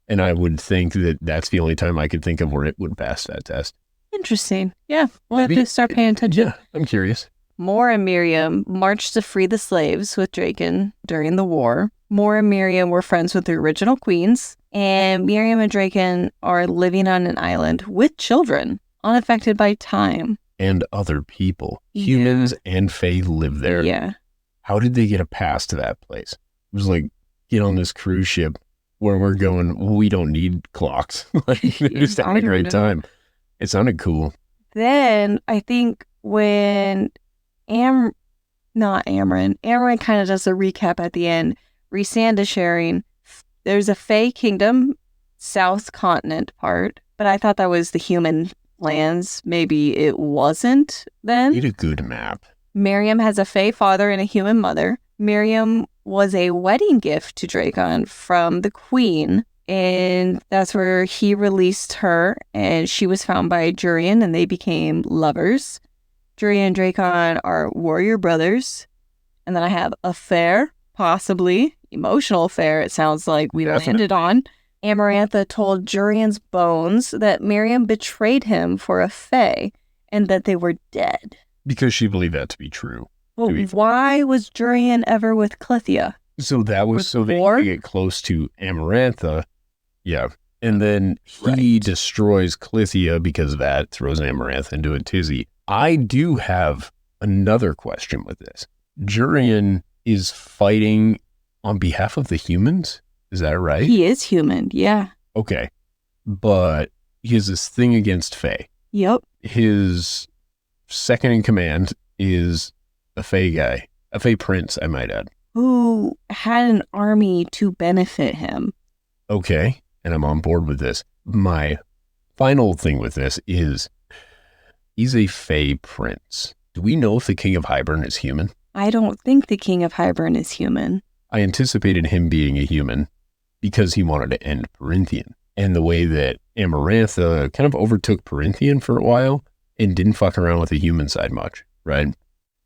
and I would think that that's the only time I could think of where it would pass that test. Interesting. Yeah, we'll have to start paying attention. Yeah, I'm curious. Moore and Miriam marched to free the slaves with Dracon during the war. Moore and Miriam were friends with the original queens, and Miriam and Dracon are living on an island with children, unaffected by time. And other people. Humans and fae live there. Yeah. How did they get a pass to that place? It was like, get on this cruise ship where we're going, we don't need clocks. Like, they're just having a great time. It sounded cool. Then, I think when Amren kind of does a recap at the end. Rhysand is sharing, there's a Fae Kingdom, South Continent part, but I thought that was the human lands. Maybe it wasn't then. Need a good map. Miriam has a Fae father and a human mother. Miriam was a wedding gift to Dracon from the queen, and that's where he released her, and she was found by Jurian, and they became lovers. Jurian and Dracon are warrior brothers. And then I have a Feyre, possibly emotional affair, it sounds like we landed on. Amarantha told Jurian's bones that Miriam betrayed him for a fae and that they were dead. Because she believed that to be true. Well, why was Jurian ever with Clythia? So that was so they could get close to Amarantha. Yeah. And then he destroys Clythia because of that, throws Amarantha into a tizzy. I do have another question with this. Jurian is fighting on behalf of the humans? Is that right? He is human, yeah. Okay. But he has this thing against Fae. Yep. His second in command is a Fae guy. A Fae prince, I might add. Who had an army to benefit him. Okay. And I'm on board with this. My final thing with this is he's a Fae prince. Do we know if the King of Hybern is human? I don't think the King of Hybern is human. I anticipated him being a human because he wanted to end Perinthian. And the way that Amarantha kind of overtook Perinthian for a while and didn't fuck around with the human side much, right?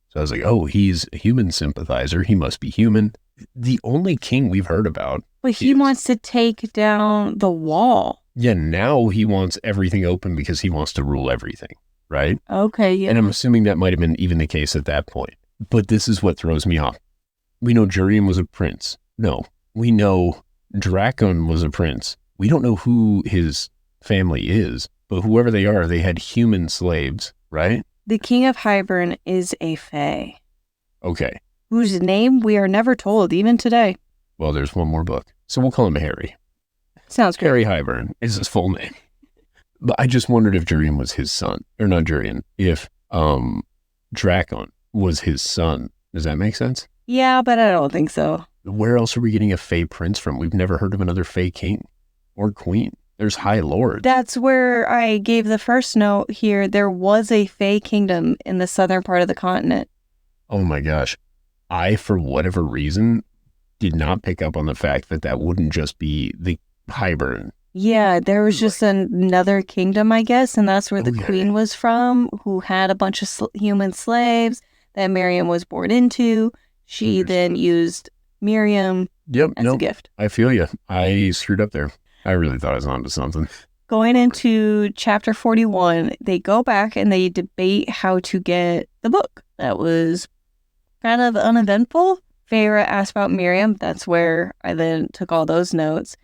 So I was like, oh, he's a human sympathizer. He must be human. The only king we've heard about. But he wants to take down the wall. Yeah, now he wants everything open because he wants to rule everything, right? Okay, yeah. And I'm assuming that might have been even the case at that point. But this is what throws me off. We know Jurian was a prince. No. We know Drakon was a prince. We don't know who his family is, but whoever they are, they had human slaves, right? The King of Hybern is a Fae, Okay. whose name we are never told, even today. Well, there's one more book. So we'll call him Harry. Sounds great. Harry Hybern is his full name. But I just wondered if Jurian was his son. Or not Jurian. If Drakon was his son. Does that make sense? Yeah, but I don't think so. Where else are we getting a Fey prince from? We've never heard of another Fey king or queen. There's High Lord. That's where I gave the first note here. There was a Fey kingdom in the southern part of the continent. Oh my gosh. I, for whatever reason, did not pick up on the fact that that wouldn't just be the Hybern. Yeah, there was just another kingdom, I guess, and that's where the queen was from, who had a bunch of human slaves that Miriam was born into. She then used Miriam as a gift. I feel you. I screwed up there. I really thought I was onto something. Going into chapter 41, they go back and they debate how to get the book. That was kind of uneventful. Feyre asked about Miriam. That's where I then took all those notes.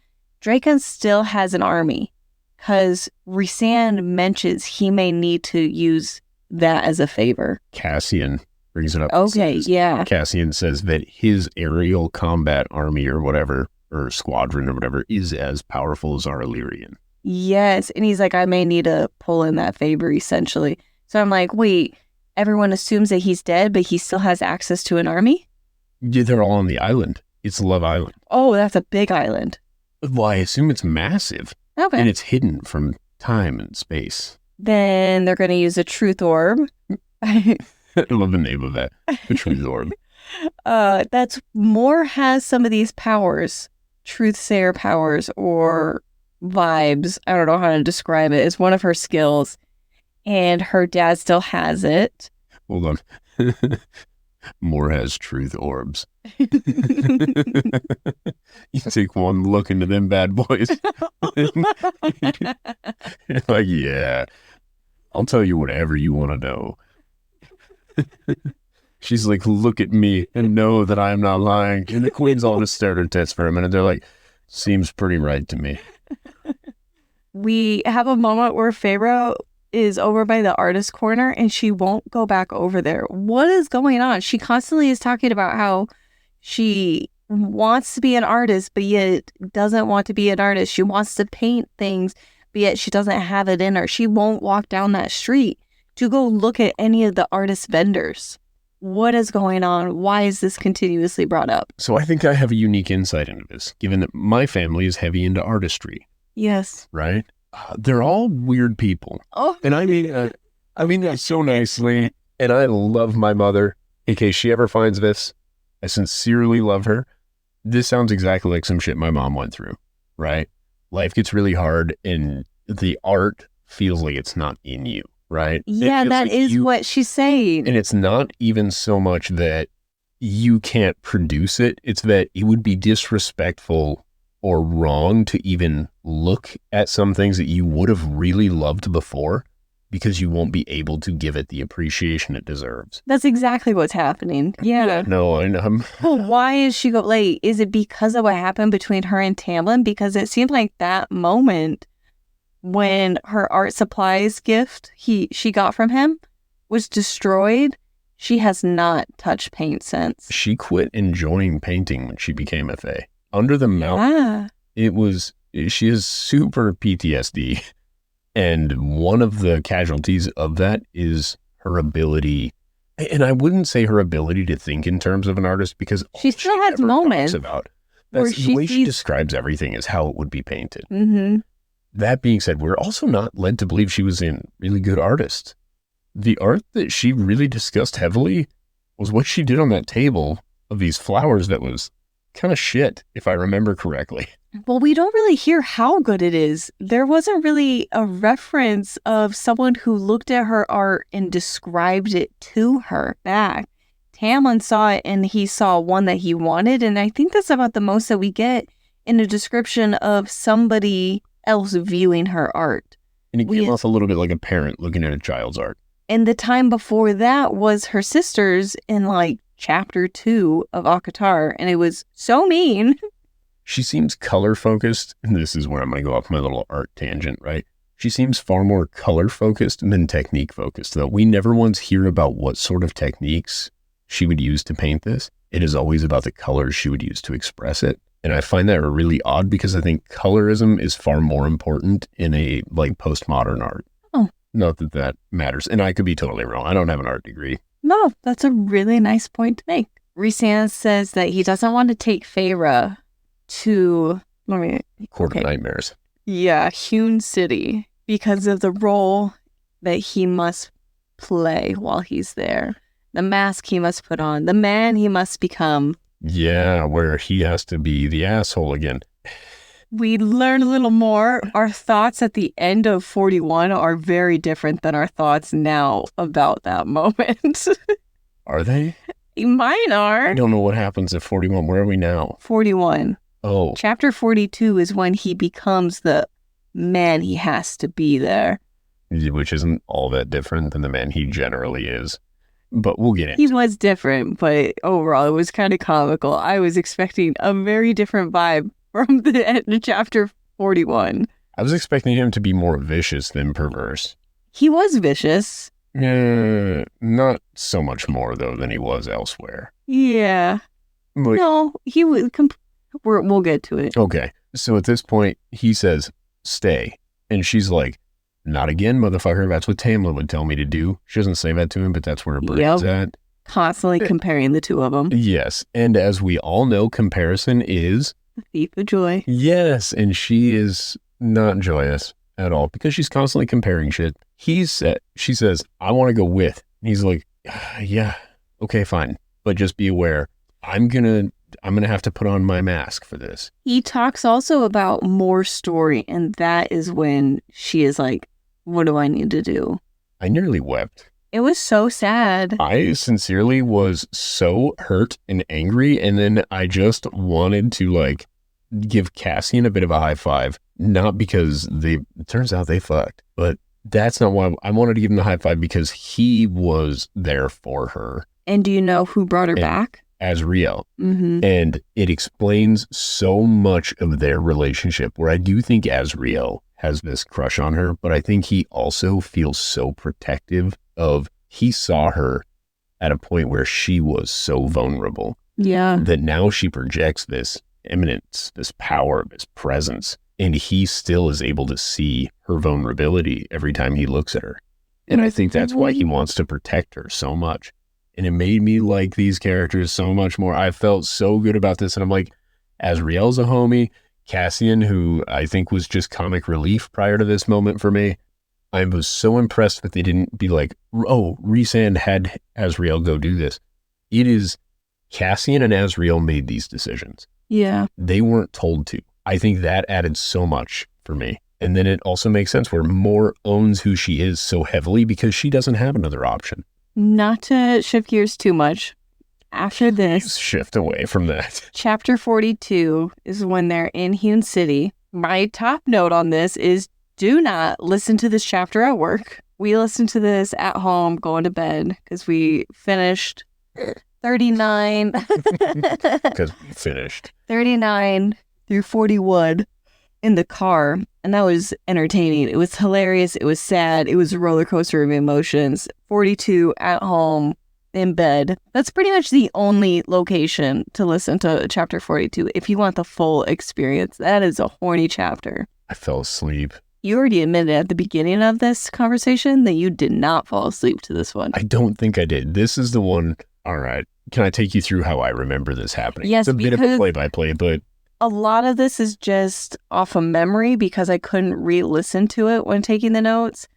Drakon still has an army because Rhysand mentions he may need to use that as a favor. Cassian brings it up. Okay, yeah. Cassian says that his aerial combat army or whatever, or squadron or whatever, is as powerful as our Illyrian. Yes, and he's like, I may need to pull in that favor, essentially. So I'm like, wait, everyone assumes that he's dead, but he still has access to an army? Yeah, they're all on the island. It's Love Island. Oh, that's a big island. Well, I assume it's massive. Okay. And it's hidden from time and space. Then they're going to use a truth orb. I love the name of that. The truth orb. Moore has some of these powers, truthsayer powers or vibes. I don't know how to describe it. It's one of her skills. And her dad still has it. Hold on. Moore has truth orbs. You take one look into them bad boys. You're like, yeah, I'll tell you whatever you want to know. She's like, look at me and know that I am not lying. And the queen's all just stared at tits for a minute. They're like, seems pretty right to me. We have a moment where Feyre is over by the artist corner and she won't go back over there. What is going on? She constantly is talking about how she wants to be an artist, but yet doesn't want to be an artist. She wants to paint things, but yet she doesn't have it in her. She won't walk down that street to go look at any of the artist vendors. What is going on? Why is this continuously brought up? So I think I have a unique insight into this, given that my family is heavy into artistry. Yes. Right? They're all weird people. Oh. And I mean that so nicely. And I love my mother. In case she ever finds this, I sincerely love her. This sounds exactly like some shit my mom went through, right? Life gets really hard and the art feels like it's not in you, right? Yeah, that like is what she's saying. And it's not even so much that you can't produce it. It's that it would be disrespectful or wrong to even look at some things that you would have really loved before because you won't be able to give it the appreciation it deserves. That's exactly what's happening. Yeah. No, I know. Well, why is she late? Is it because of what happened between her and Tamlin? Because it seemed like that moment when her art supplies gift she got from him was destroyed. She has not touched paint since. She quit enjoying painting when she became a Fae. Under the mountain, she has super PTSD. And one of the casualties of that is her ability, and I wouldn't say her ability to think in terms of an artist because she still has moments about that's the way she describes everything is how it would be painted. Mm-hmm. That being said, we're also not led to believe she was a really good artist. The art that she really discussed heavily was what she did on that table of these flowers that was kind of shit, if I remember correctly. Well, we don't really hear how good it is. There wasn't really a reference of someone who looked at her art and described it to her back. Tamlin saw it and he saw one that he wanted, and I think that's about the most that we get in a description of somebody else viewing her art. And it came off a little bit like a parent looking at a child's art. And the time before that was her sisters in like chapter 2 of ACOTAR, and it was so mean. She seems color focused, and this is where I'm going to go off my little art tangent, right? She seems far more color focused than technique focused, though. We never once hear about what sort of techniques she would use to paint this. It is always about the colors she would use to express it. And I find that really odd because I think colorism is far more important in a like postmodern art. Oh. Not that that matters. And I could be totally wrong. I don't have an art degree. No, that's a really nice point to make. Rhysand says that he doesn't want to take Feyre to Court of Nightmares. Yeah, Hewn City, because of the role that he must play while he's there. The mask he must put on, the man he must become. Yeah, where he has to be the asshole again. We learn a little more. Our thoughts at the end of 41 are very different than our thoughts now about that moment. Are they? Mine are. I don't know what happens at 41. Where are we now? 41. Oh. Chapter 42 is when he becomes the man he has to be there. Which isn't all that different than the man he generally is. But we'll get into it. He was different, but overall it was kind of comical. I was expecting a very different vibe from the end of chapter 41. I was expecting him to be more vicious than perverse. He was vicious. Not so much more, though, than he was elsewhere. Yeah. But, no, he was... we'll get to it. Okay. So at this point, he says, stay. And she's like, not again, motherfucker. That's what Tamlin would tell me to do. She doesn't say that to him, but that's where her brain's at. Constantly comparing the two of them. Yes. And as we all know, comparison is... the thief of joy. Yes. And she is not joyous at all because she's constantly comparing shit. She says, I want to go with. And he's like, yeah, okay, fine. But just be aware, I'm gonna have to put on my mask for this. He talks also about more story, and that is when she is like, what do I need to do? I nearly wept. It was so sad. I sincerely was so hurt and angry, and then I just wanted to like give Cassian a bit of a high five. Not because it turns out they fucked, but that's not why I wanted to give him the high five, because he was there for her. And do you know who brought her back? Azriel. Mm-hmm. And it explains so much of their relationship, where I do think Azriel has this crush on her, but I think he also feels so protective of, he saw her at a point where she was so vulnerable. Yeah. That now she projects this eminence, this power, this presence, and he still is able to see her vulnerability every time he looks at her. And I think that's why he wants to protect her so much. And it made me like these characters so much more. I felt so good about this. And I'm like, Azriel's a homie. Cassian, who I think was just comic relief prior to this moment for me. I was so impressed that they didn't be like, oh, Rhysand had Azriel go do this. It is Cassian and Azriel made these decisions. Yeah. They weren't told to. I think that added so much for me. And then it also makes sense where Mor owns who she is so heavily because she doesn't have another option. Not to shift gears too much. After this, shift away from that. Chapter 42 is when they're in Hewn City. My top note on this is do not listen to this chapter at work. We listened to this at home going to bed because we finished 39. Because we finished 39 through 41 in the car. And that was entertaining. It was hilarious. It was sad. It was a roller coaster of emotions. 42 at home in bed. That's pretty much the only location to listen to chapter 42 if you want the full experience. That is a horny chapter. I fell asleep. You already admitted at the beginning of this conversation that you did not fall asleep to this one. I don't think I did. This is the one. All right. Can I take you through how I remember this happening? Yes, it's a bit of a play-by-play, but a lot of this is just off of memory because I couldn't re-listen to it when taking the notes.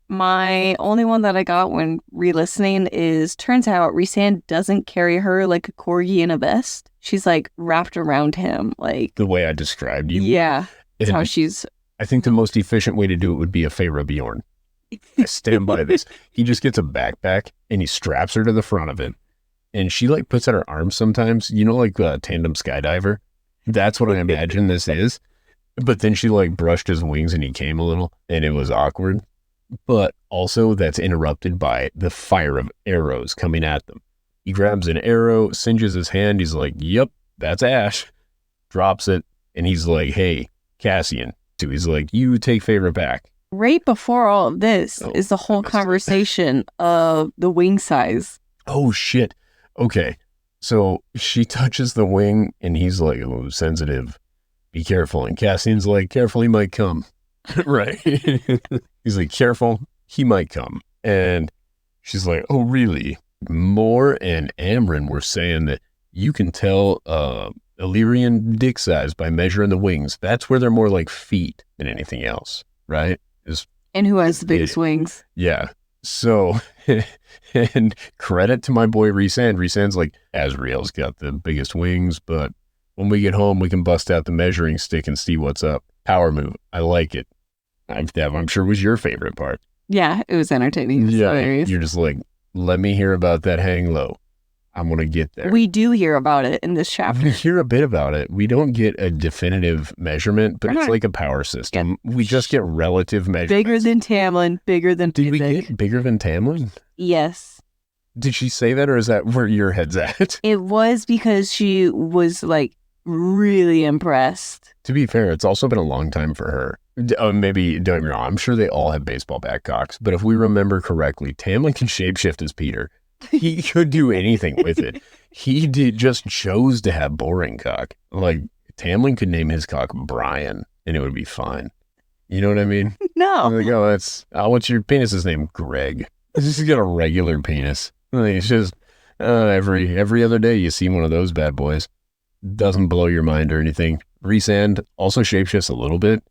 My only one that I got when re-listening is, turns out Rhysand doesn't carry her like a corgi in a vest. She's like wrapped around him, like the way I described you. Yeah, that's how she's. I think the most efficient way to do it would be a Feyre Bjorn. I stand by this. He just gets a backpack and he straps her to the front of it, and she like puts out her arms sometimes. You know, like a tandem skydiver. That's what I imagine this is. But then she like brushed his wings and he came a little and it was awkward. But also that's interrupted by the fire of arrows coming at them. He grabs an arrow, singes his hand. He's like, yep, that's Ash. Drops it. And he's like, hey, Cassian. So he's like, you take Feyre back. Right before all of this is the whole conversation of the wing size. Oh, shit. Okay. So she touches the wing and he's like, oh, sensitive. Be careful. And Cassian's like, careful, he might come. Right. He's like, careful, he might come. And she's like, oh, really? Moore and Amren were saying that you can tell Illyrian dick size by measuring the wings. That's where they're more like feet than anything else, right? And who has the biggest wings? Yeah. So, and credit to my boy Rhysand. Rhysand's like, Azrael's got the biggest wings, but when we get home, we can bust out the measuring stick and see what's up. Power move. I like it. That I'm sure was your favorite part. Yeah, it was entertaining. It was hilarious. You're just like, let me hear about that hang low. I'm going to get there. We do hear about it in this chapter. We hear a bit about it. We don't get a definitive measurement, but it's like a power system. We just get relative measurements. Bigger than Tamlin, bigger than Did we get bigger than Tamlin? Yes. Did she say that, or is that where your head's at? It was because she was like really impressed. To be fair, it's also been a long time for her. Maybe, don't get me wrong, I'm sure they all have baseball bat cocks, but if we remember correctly, Tamlin can shapeshift as Peter. He could do anything with it. He just chose to have boring cock. Like, Tamlin could name his cock Brian, and it would be fine. You know what I mean? No. I'm like, what's your penis's name? Greg. Just got a regular penis. Like, it's just, every other day you see one of those bad boys. Doesn't blow your mind or anything. Rhysand also shapeshifts a little bit,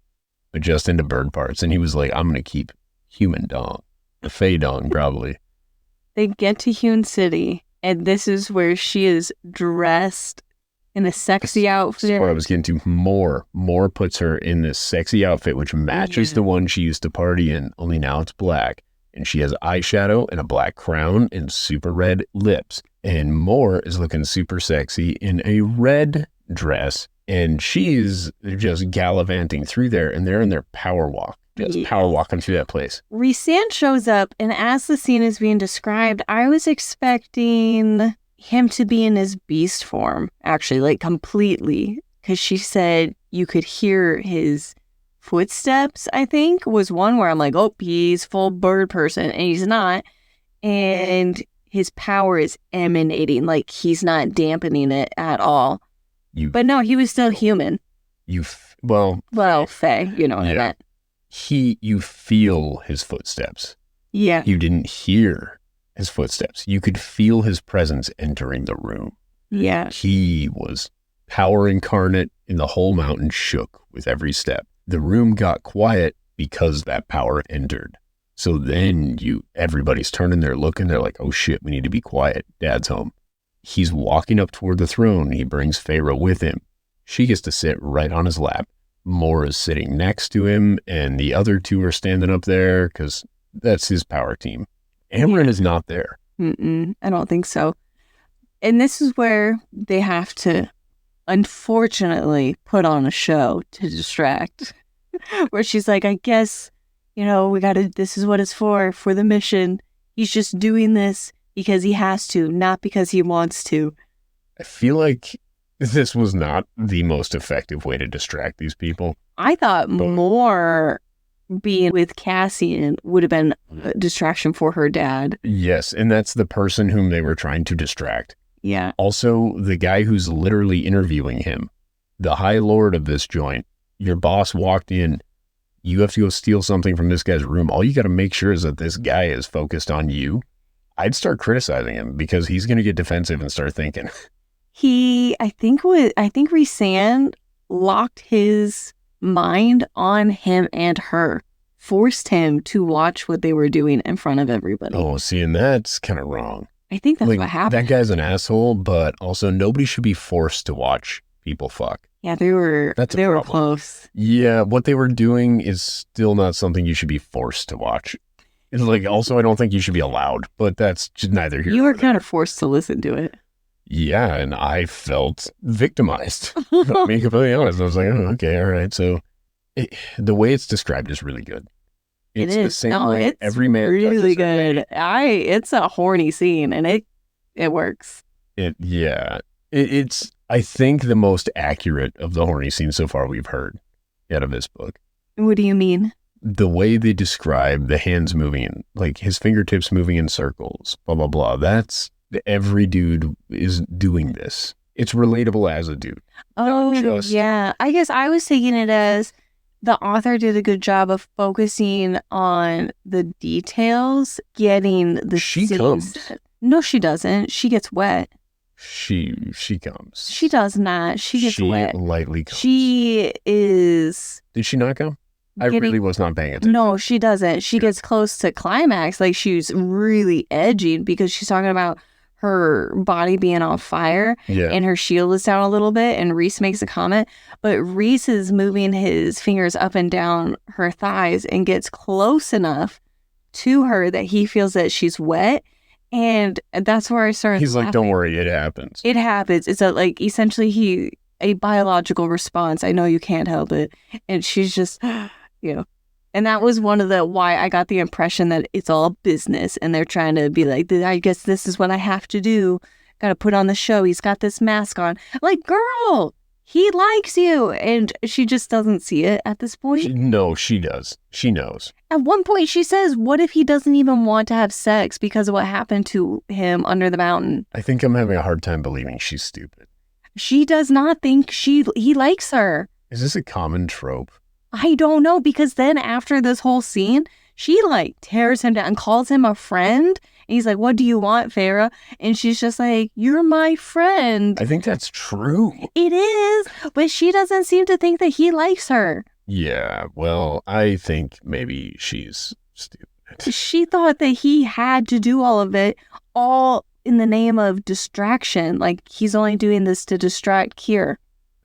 but just into bird parts. And he was like, I'm going to keep human dong. The Fey dong, probably. They get to Hewn City, and this is where she is dressed in a sexy outfit. That's what I was getting to. Moore puts her in this sexy outfit, which matches the one she used to party in, only now it's black. And she has eyeshadow and a black crown and super red lips. And Moore is looking super sexy in a red dress. And she's just gallivanting through there, and they're in their power walk. Just power walking through that place. Rhysand shows up, and as the scene is being described, I was expecting him to be in his beast form, actually, like completely. Because she said you could hear his footsteps, I think, was one where I'm like, oh, he's full bird person, and he's not. And his power is emanating, like he's not dampening it at all. But no, he was still human. Well, Faye, you know what I meant. You feel his footsteps. Yeah. You didn't hear his footsteps. You could feel his presence entering the room. Yeah. He was power incarnate, and the whole mountain shook with every step. The room got quiet because that power entered. So then everybody's turning there looking. They're like, oh shit, we need to be quiet. Dad's home. He's walking up toward the throne. He brings Feyre with him. She gets to sit right on his lap. Moore is sitting next to him, and the other two are standing up there because that's his power team. Amren is not there. I don't think so. And this is where they have to, unfortunately, put on a show to distract. Where she's like, I guess, this is what it's for the mission. He's just doing this because he has to, not because he wants to. I feel like this was not the most effective way to distract these people. I thought more being with Cassian would have been a distraction for her dad. Yes, and that's the person whom they were trying to distract. Yeah. Also, the guy who's literally interviewing him, the high lord of this joint, your boss walked in. You have to go steal something from this guy's room. All you got to make sure is that this guy is focused on you. I'd start criticizing him because he's going to get defensive and start thinking. I think Rhysand locked his mind on him and her, forced him to watch what they were doing in front of everybody. Oh, see, and that's kind of wrong. I think that's what happened. That guy's an asshole, but also nobody should be forced to watch people fuck. Yeah, they were close. Yeah, what they were doing is still not something you should be forced to watch. It's like, also, I don't think you should be allowed, but that's just neither here. You were kind of forced to listen to it. Yeah, and I felt victimized. Being completely honest, I was like, oh, okay, all right. So The way it's described is really good. It's it the is. same No, way it's every man really touches good. It's a horny scene, and it works. It's I think the most accurate of the horny scenes so far we've heard out of this book. What do you mean? The way they describe the hands moving in, like his fingertips moving in circles, blah blah blah. That's every dude is doing this. It's relatable as a dude. Oh, yeah. I guess I was taking it as the author did a good job of focusing on the details, getting the She scenes. comes. No, she doesn't. She gets wet. She comes. She does not. She gets wet. Lightly comes. She is. Did she not come? I getting- really was not paying attention. No, she doesn't. She gets close to climax. Like she's really edging because she's talking about her body being on fire Yeah. and her shield is down a little bit. And Rhys makes a comment, but Rhys is moving his fingers up and down her thighs and gets close enough to her that he feels that she's wet. And that's where I started. He's like, laughing. don't worry, it happens. It happens. It's essentially a biological response. I know you can't help it. And she's just, and that was one of the why I got the impression that it's all business and they're trying to be like, I guess this is what I have to do. Got to put on the show. He's got this mask on. Like, girl, he likes you. And she just doesn't see it at this point. No, she does. She knows. At one point, she says, what if he doesn't even want to have sex because of what happened to him under the mountain? I think I'm having a hard time believing she's stupid. She does not think he likes her. Is this a common trope? I don't know, because then after this whole scene, she tears him down and calls him a friend. And he's like, what do you want, Feyre? And she's just like, you're my friend. I think that's true. It is, but she doesn't seem to think that he likes her. Yeah, well, I think maybe she's stupid. She thought that he had to do all of it, all in the name of distraction. Like he's only doing this to distract Kier.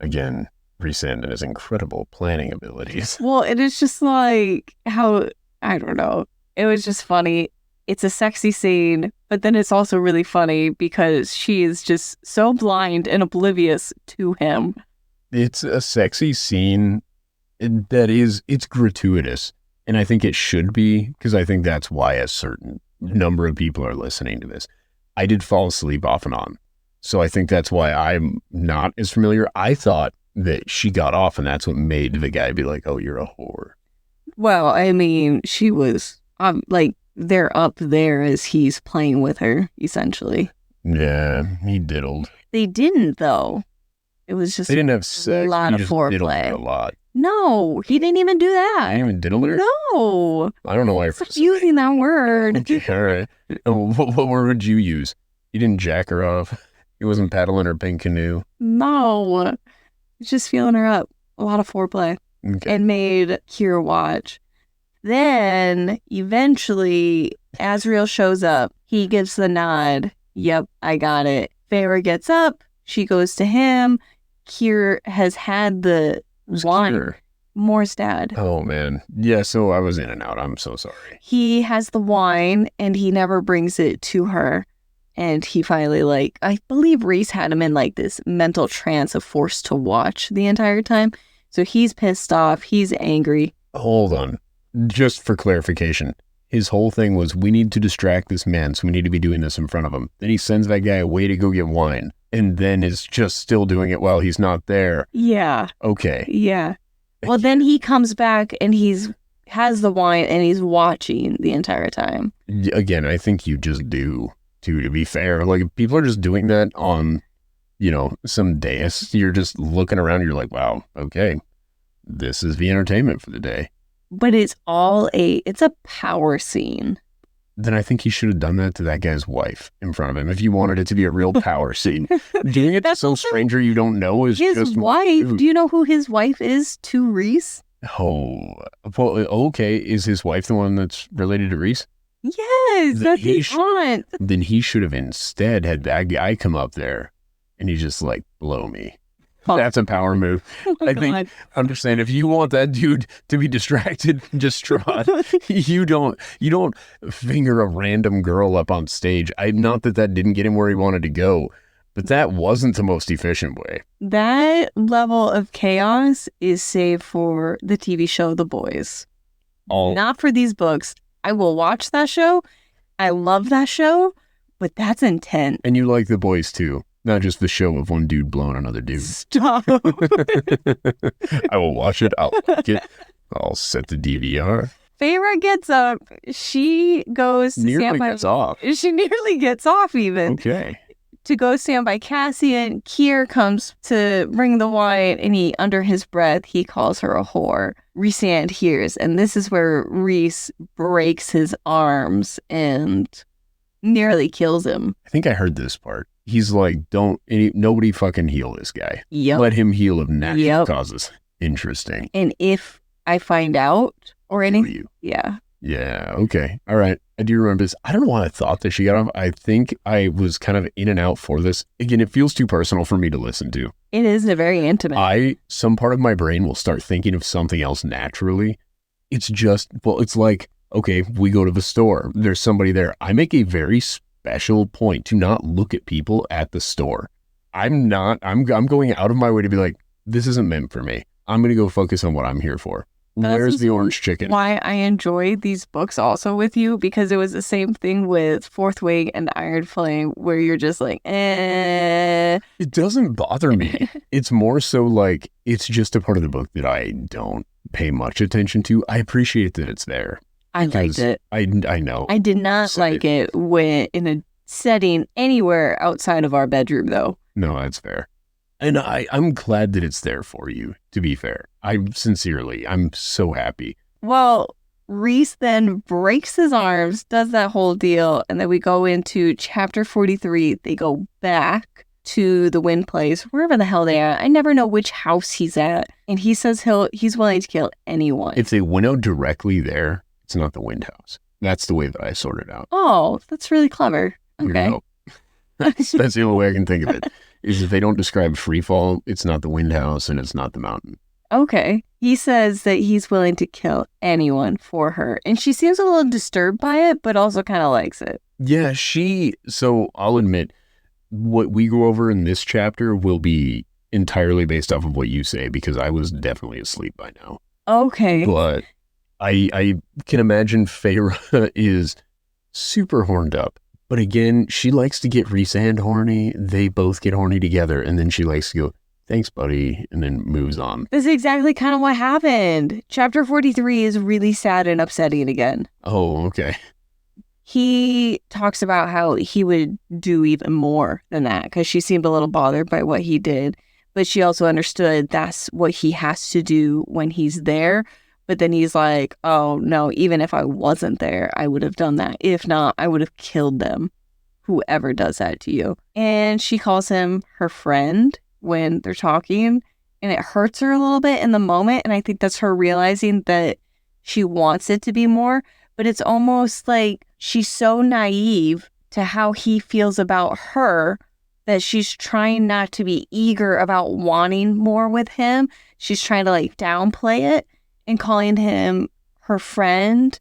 Again, Rhysand and his incredible planning abilities. Well, it is just like how, I don't know. It was just funny. It's a sexy scene, but then it's also really funny because she is just so blind and oblivious to him. It's a sexy scene it's gratuitous. And I think it should be, because I think that's why a certain number of people are listening to this. I did fall asleep off and on. So I think that's why I'm not as familiar. I thought that she got off and that's what made the guy be like, oh, you're a whore. Well, I mean, she was they're up there as he's playing with her, essentially. Yeah, he diddled. They didn't, though. It was just They didn't have sex. a lot He of just diddled foreplay. her a lot. No, he didn't even do I that. didn't even diddle her? No. I don't know why. Stop using that word. Okay, all right. What word would you use? He didn't jack her off. He wasn't paddling her pink canoe. No. He's just feeling her up. A lot of foreplay. Okay. And made Kier watch. Then, eventually, Azriel shows up. He gives the nod. Yep, I got it. Feyre gets up. She goes to him. Kier has had the wine. Sure. Moore's dad. Oh, man. Yeah, so I was in and out. I'm so sorry. He has the wine, and he never brings it to her. And he finally, I believe Rhys had him in, this mental trance of forced to watch the entire time. So he's pissed off. He's angry. Hold on. Just for clarification, his whole thing was, we need to distract this man, so we need to be doing this in front of him. Then he sends that guy away to go get wine, and then is just still doing it while he's not there. Yeah. Okay. Yeah. Well, then he comes back, and has the wine, and he's watching the entire time. Again, I think you just do, too, to be fair. If people are just doing that on, some dais, you're just looking around, you're like, wow, okay, this is the entertainment for the day. But it's it's a power scene. Then I think he should have done that to that guy's wife in front of him if you wanted it to be a real power scene. Doing it to some stranger you don't know is His just... wife, do you know who his wife is to Rhys? Oh, well, okay. Is his wife the one that's related to Rhys? Yes, that's his aunt. Then he should have instead had that guy come up there and he just blow me. Oh. That's a power move. I think, I'm just saying, if you want that dude to be distracted, distraught, you don't finger a random girl up on stage. Not that didn't get him where he wanted to go, But that wasn't the most efficient way. That level of chaos is saved for the TV show The Boys. Not for these books. I will watch that show. I love that show, but that's intense. And you like The Boys too. Not just the show of one dude blowing another dude. Stop. I will watch it. I'll like it. I'll set the DVR. Feyre gets up. She goes to stand by. Gets off. She nearly gets off even. Okay. To go stand by Cassian. Kier comes to bring the wine, and he, under his breath, he calls her a whore. Rhysand hears, and this is where Rhys breaks his arms and nearly kills him. I think I heard this part. He's like, nobody fucking heal this guy. Yep. Let him heal of natural causes. Interesting. And if I find out or anything, yeah. Yeah, okay. All right. I do remember this. I don't know why I thought that she got off. I think I was kind of in and out for this. Again, it feels too personal for me to listen to. It is very intimate. Some part of my brain will start thinking of something else naturally. It's just, it's like, okay, we go to the store. There's somebody there. I make a very special point to not look at people at the store. I'm going out of my way to be like, this isn't meant for me. I'm going to go focus on what I'm here for. Where's the orange chicken? Why I enjoy these books also with you, because it was the same thing with Fourth Wing and Iron Flame, where you're just like, eh. It doesn't bother me. It's more so like, it's just a part of the book that I don't pay much attention to. I appreciate that it's there. I liked it. I know. I did not like it when in a setting anywhere outside of our bedroom, though. No, that's fair. And I'm glad that it's there for you, to be fair. I'm so happy. Well, Rhys then breaks his arms, does that whole deal, and then we go into chapter 43. They go back to the Wind Place, wherever the hell they are. I never know which house he's at. And he says he's willing to kill anyone. If they went out directly there, it's not the Wind House. That's the way that I sort it out. Oh, that's really clever. Okay. That's the only way I can think of it. Is if they don't describe freefall, it's not the Wind House and it's not the mountain. Okay. He says that he's willing to kill anyone for her. And she seems a little disturbed by it, but also kind of likes it. Yeah, so I'll admit, what we go over in this chapter will be entirely based off of what you say, because I was definitely asleep by now. Okay. But I can imagine Feyre is super horned up. But again, she likes to get Rhysand horny. They both get horny together. And then she likes to go, thanks, buddy. And then moves on. That's exactly kind of what happened. Chapter 43 is really sad and upsetting again. Oh, okay. He talks about how he would do even more than that, because she seemed a little bothered by what he did. But she also understood that's what he has to do when he's there. But then he's like, oh, no, even if I wasn't there, I would have done that. If not, I would have killed them. Whoever does that to you. And she calls him her friend when they're talking. And it hurts her a little bit in the moment. And I think that's her realizing that she wants it to be more. But it's almost like she's so naive to how he feels about her that she's trying not to be eager about wanting more with him. She's trying to like downplay it and calling him her friend.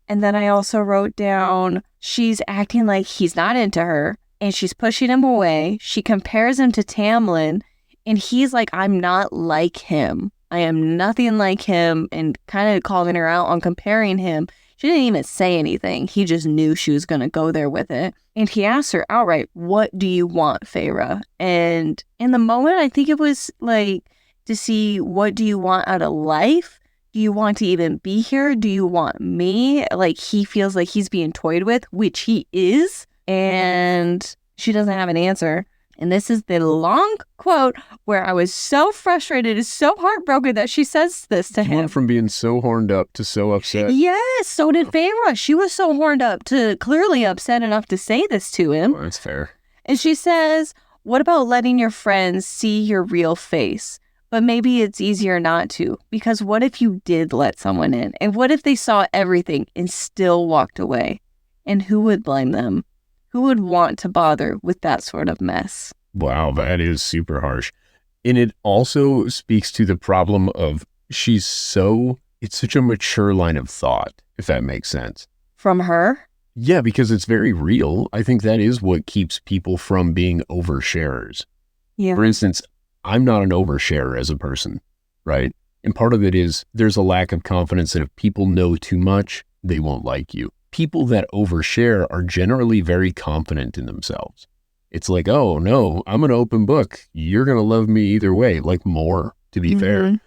And then I also wrote down, she's acting like he's not into her and she's pushing him away. She compares him to Tamlin and he's like, I'm not like him. I am nothing like him, and kind of calling her out on comparing him. She didn't even say anything. He just knew she was going to go there with it. And he asked her outright, what do you want, Feyre? And in the moment, I think it was like to see, what do you want out of life? Do you want to even be here? Do you want me? Like, he feels like he's being toyed with, which he is. And she doesn't have an answer. And this is the long quote where I was so frustrated, so heartbroken that she says this to him. You went from being so horned up to so upset. Yes, so did Feyre. She was so horned up to clearly upset enough to say this to him. Oh, that's fair. And she says, what about letting your friends see your real face? But maybe it's easier not to, because what if you did let someone in? And what if they saw everything and still walked away? And who would blame them? Who would want to bother with that sort of mess? Wow, that is super harsh. And it also speaks to the problem of it's such a mature line of thought, if that makes sense. From her? Yeah, because it's very real. I think that is what keeps people from being oversharers. Yeah. For instance, I'm not an oversharer as a person, right? And part of it is there's a lack of confidence that if people know too much, they won't like you. People that overshare are generally very confident in themselves. It's like, oh no, I'm an open book. You're going to love me either way, like more, to be fair,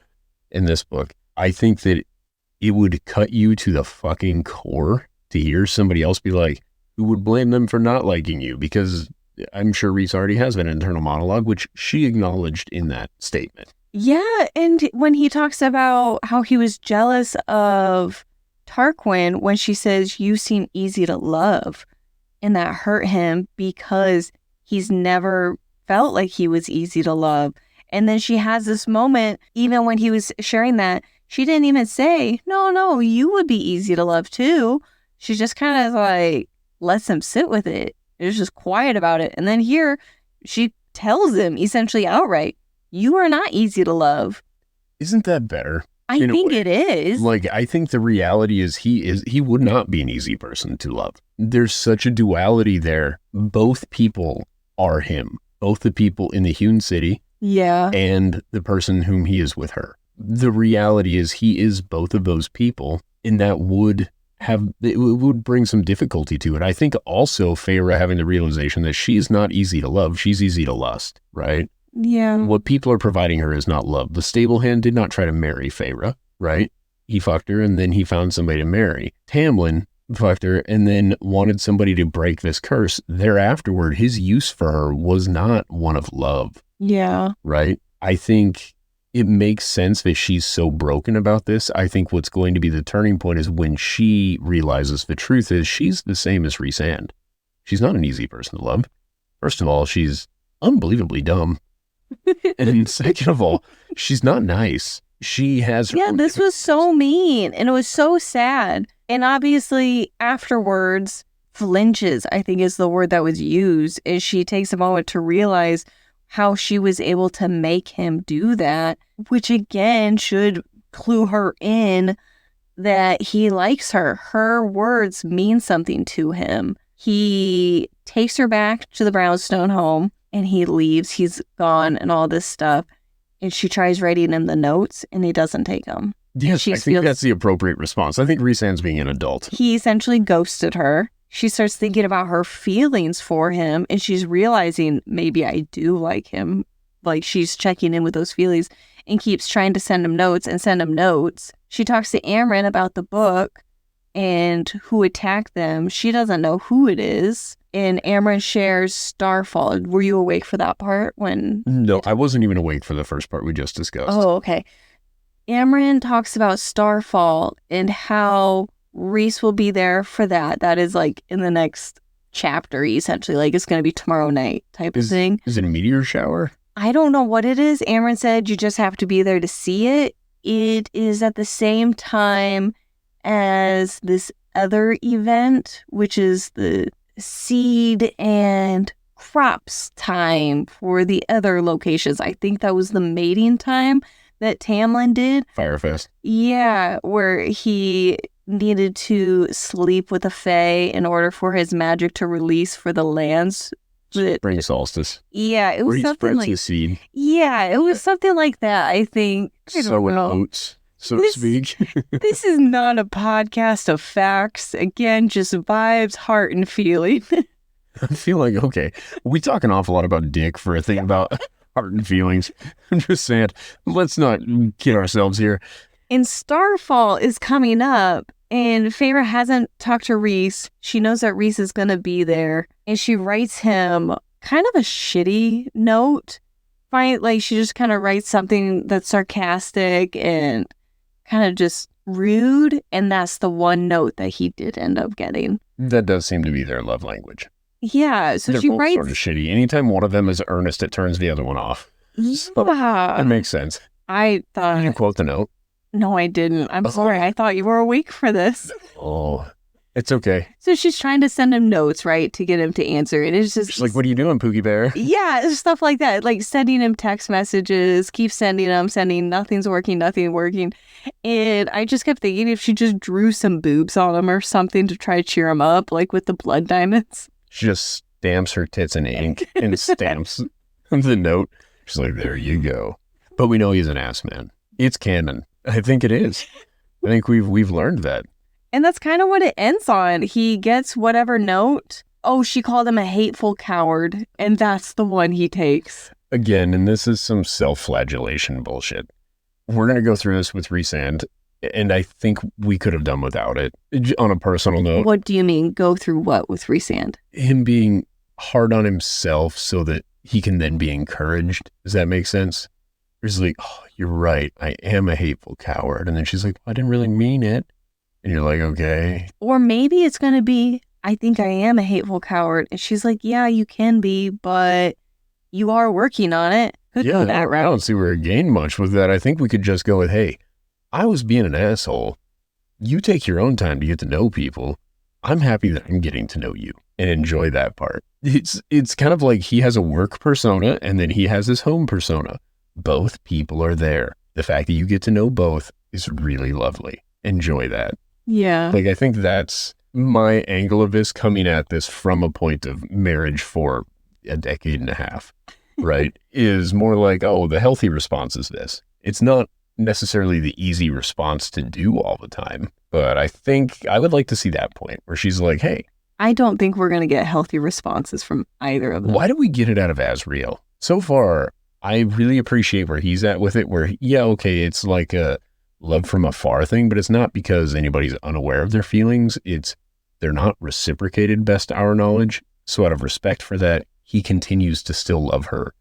in this book. I think that it would cut you to the fucking core to hear somebody else be like, who would blame them for not liking you? Because I'm sure Rhys already has an internal monologue, which she acknowledged in that statement. Yeah, and when he talks about how he was jealous of Tarquin when she says, you seem easy to love, and that hurt him because he's never felt like he was easy to love. And then she has this moment, even when he was sharing that, she didn't even say, no, you would be easy to love too. She just kind of like lets him sit with it. It was just quiet about it. And then here she tells him essentially outright, you are not easy to love. Isn't that better? I think it is. Like, I think the reality is he would not be an easy person to love. There's such a duality there. Both people are him. Both the people in the hewn city and the person whom he is with her. The reality is he is both of those people, and that would bring some difficulty to it. I think also Feyre having the realization that she's not easy to love, she's easy to lust, right? Yeah. What people are providing her is not love. The stable hand did not try to marry Feyre, right? He fucked her and then he found somebody to marry. Tamlin fucked her and then wanted somebody to break this curse. Thereafterward, his use for her was not one of love. Yeah. Right? I think it makes sense that she's so broken about this. I think what's going to be the turning point is when she realizes the truth is she's the same as Rhysand. She's not an easy person to love. First of all, she's unbelievably dumb. And second of all, she's not nice. She has her own this was so mean and it was so sad. And obviously afterwards flinches, I think is the word that was used, is she takes a moment to realize how she was able to make him do that, which again should clue her in that he likes her. Her words mean something to him. He takes her back to the brownstone home and he leaves. He's gone and all this stuff. And she tries writing him the notes and he doesn't take them. Yes, I think that's the appropriate response. I think Rhysand's being an adult. He essentially ghosted her. She starts thinking about her feelings for him and she's realizing maybe I do like him. Like she's checking in with those feelings and keeps trying to send him notes. She talks to Amren about the book and who attacked them. She doesn't know who it is. And Amren shares Starfall. Were you awake for that part? No, I wasn't even awake for the first part we just discussed. Oh, okay. Amren talks about Starfall and how Rhys will be there for that. That is like in the next chapter, essentially. Like it's going to be tomorrow night type of thing. Is it a meteor shower? I don't know what it is. Amren said you just have to be there to see it. It is at the same time as this other event, which is the seed and crops time for the other locations. I think that was the mating time that Tamlin did. Firefest. Yeah, where he needed to sleep with a fae in order for his magic to release for the lands. Spring solstice. Yeah, it was something like his seed. Yeah, it was something like that, I think. Sowing oats, so to speak. This is not a podcast of facts. Again, just vibes, heart, and feeling. I feel like, okay, we talk an awful lot about dick for a thing about heart and feelings. I'm just saying, let's not kid ourselves here. And Starfall is coming up, and Feyre hasn't talked to Rhys. She knows that Rhys is going to be there, and she writes him kind of a shitty note. Like, she just kind of writes something that's sarcastic and kind of just rude, and that's the one note that he did end up getting. That does seem to be their love language. Yeah, so They're she both writes... sort of shitty. Anytime one of them is earnest, it turns the other one off. So, Yeah. that makes sense. I thought... Did you quote the note? No, I didn't. I'm sorry. I thought you were awake for this. Oh, It's okay. So she's trying to send him notes, right, to get him to answer. And it's just She's like, what are you doing, Pookie Bear? Yeah, it's stuff like that. Like sending him text messages, keep sending them, nothing's working. And I just kept thinking if she just drew some boobs on him or something to try to cheer him up, like with the blood diamonds. She just stamps her tits in ink and stamps the note. She's like, there you go. But we know he's an ass man. It's canon. I think it is. I think we've learned that. And that's kind of what it ends on. He gets whatever note. Oh, she called him a hateful coward. And that's the one he takes. Again, and this is some self-flagellation bullshit. We're going to go through this with Rhysand, and I think we could have done without it. On a personal note. What do you mean, go through what with Rhysand? Him being hard on himself so that he can then be encouraged. Does that make sense? He's like, oh, you're right. I am a hateful coward. And then she's like, I didn't really mean it. And you're like, okay. Or maybe it's going to be, I think I am a hateful coward. And she's like, yeah, you can be, but you are working on it. Could go that route. I don't see where it gained much with that. I think we could just go with, hey, I was being an asshole. You take your own time to get to know people. I'm happy that I'm getting to know you and enjoy that part. It's kind of like he has a work persona and then he has his home persona. Both people are there. The fact that you get to know both is really lovely. Enjoy that. Yeah. Like, I think that's my angle of this, coming at this from a point of marriage for a decade and a half, right? Is more like, oh, the healthy response is this. It's not necessarily the easy response to do all the time, but I think I would like to see that point where she's like, hey. I don't think we're going to get healthy responses from either of them. Why do we get it out of Azriel? So far, I really appreciate where he's at with it, where, yeah, okay, it's like a love from afar thing, but it's not because anybody's unaware of their feelings. It's they're not reciprocated, best to our knowledge. So out of respect for that, he continues to still love her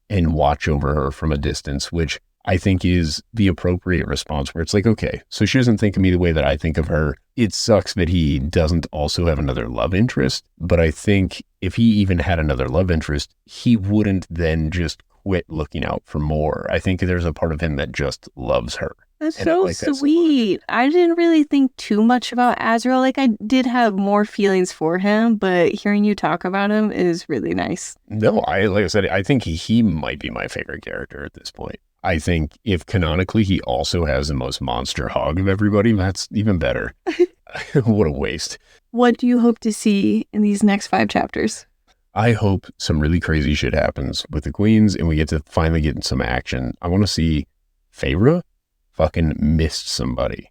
and watch over her from a distance, which I think is the appropriate response, where it's like, okay, so she doesn't think of me the way that I think of her. It sucks that he doesn't also have another love interest, but I think if he even had another love interest, he wouldn't then just quit looking out for more. I think there's a part of him that just loves her. That's so sweet. I didn't really think too much about Azriel. Like, I did have more feelings for him, but hearing you talk about him is really nice. No, like I said, I think he might be my favorite character at this point. I think if canonically he also has the most monster hog of everybody, that's even better. What a waste. What do you hope to see in these next 5 chapters? I hope some really crazy shit happens with the queens and we get to finally get in some action. I want to see Feyre fucking missed somebody.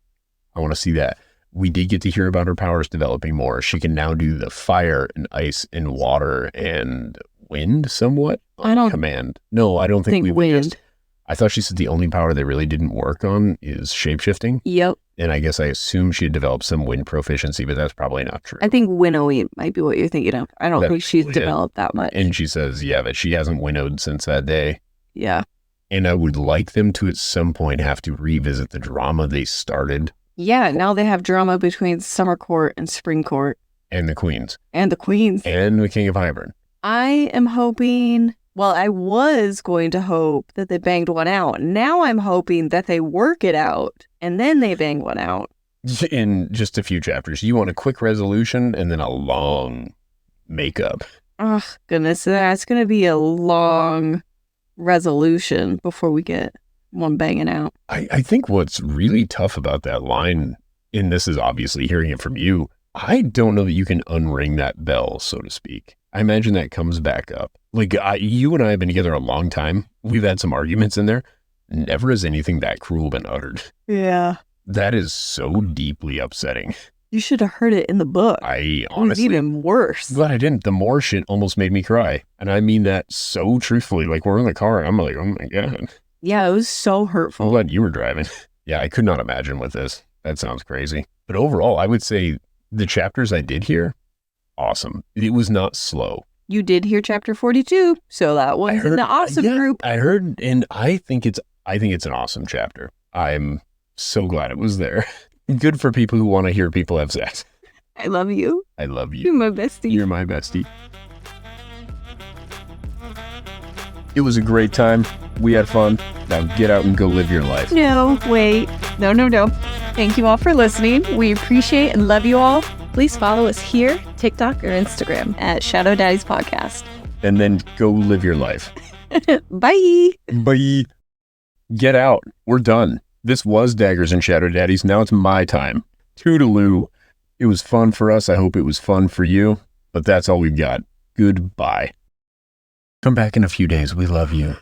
I want to see that. We did get to hear about her powers developing more. She can now do the fire and ice and water and wind somewhat. I don't command. No, I don't think we wind. I thought she said the only power they really didn't work on is shapeshifting. Yep. And I guess I assume she had developed some wind proficiency, but that's probably not true. I think winnowing might be what you're thinking of. I don't think she's developed that much. And she says, yeah, that she hasn't winnowed since that day. Yeah. And I would like them to at some point have to revisit the drama they started. Yeah, now they have drama between Summer Court and Spring Court. And the queens. And the queens. And the King of Hybern. I am hoping... Well, I was going to hope that they banged one out. Now I'm hoping that they work it out and then they bang one out. In just a few chapters. You want a quick resolution and then a long makeup. Oh, goodness. That's going to be a long resolution before we get one banging out. I think what's really tough about that line, and this is obviously hearing it from you, I don't know that you can unring that bell, so to speak. I imagine that comes back up. Like, you and I have been together a long time. We've had some arguments in there. Never has anything that cruel been uttered. Yeah. That is so deeply upsetting. You should have heard it in the book. I honestly... It was even worse. I'm glad I didn't. The more shit almost made me cry. And I mean that so truthfully. Like, we're in the car and I'm like, oh my God. Yeah, it was so hurtful. I'm glad you were driving. Yeah, I could not imagine with this. That sounds crazy. But overall, I would say the chapters I did hear, awesome. It was not slow. You did hear chapter 42, so that was in the awesome group. I heard, and I think it's an awesome chapter. I'm so glad it was there. Good for people who want to hear people have sex. I love you. I love you. You're my bestie. You're my bestie. It was a great time. We had fun. Now get out and go live your life. No, wait. No. Thank you all for listening. We appreciate and love you all. please follow us here, TikTok, or Instagram at Shadow Daddies Podcast. And then go live your life. Bye. Bye. Get out. We're done. This was Daggers and Shadow Daddies. Now it's my time. Toodaloo. It was fun for us. I hope it was fun for you. But that's all we've got. Goodbye. Come back in a few days. We love you.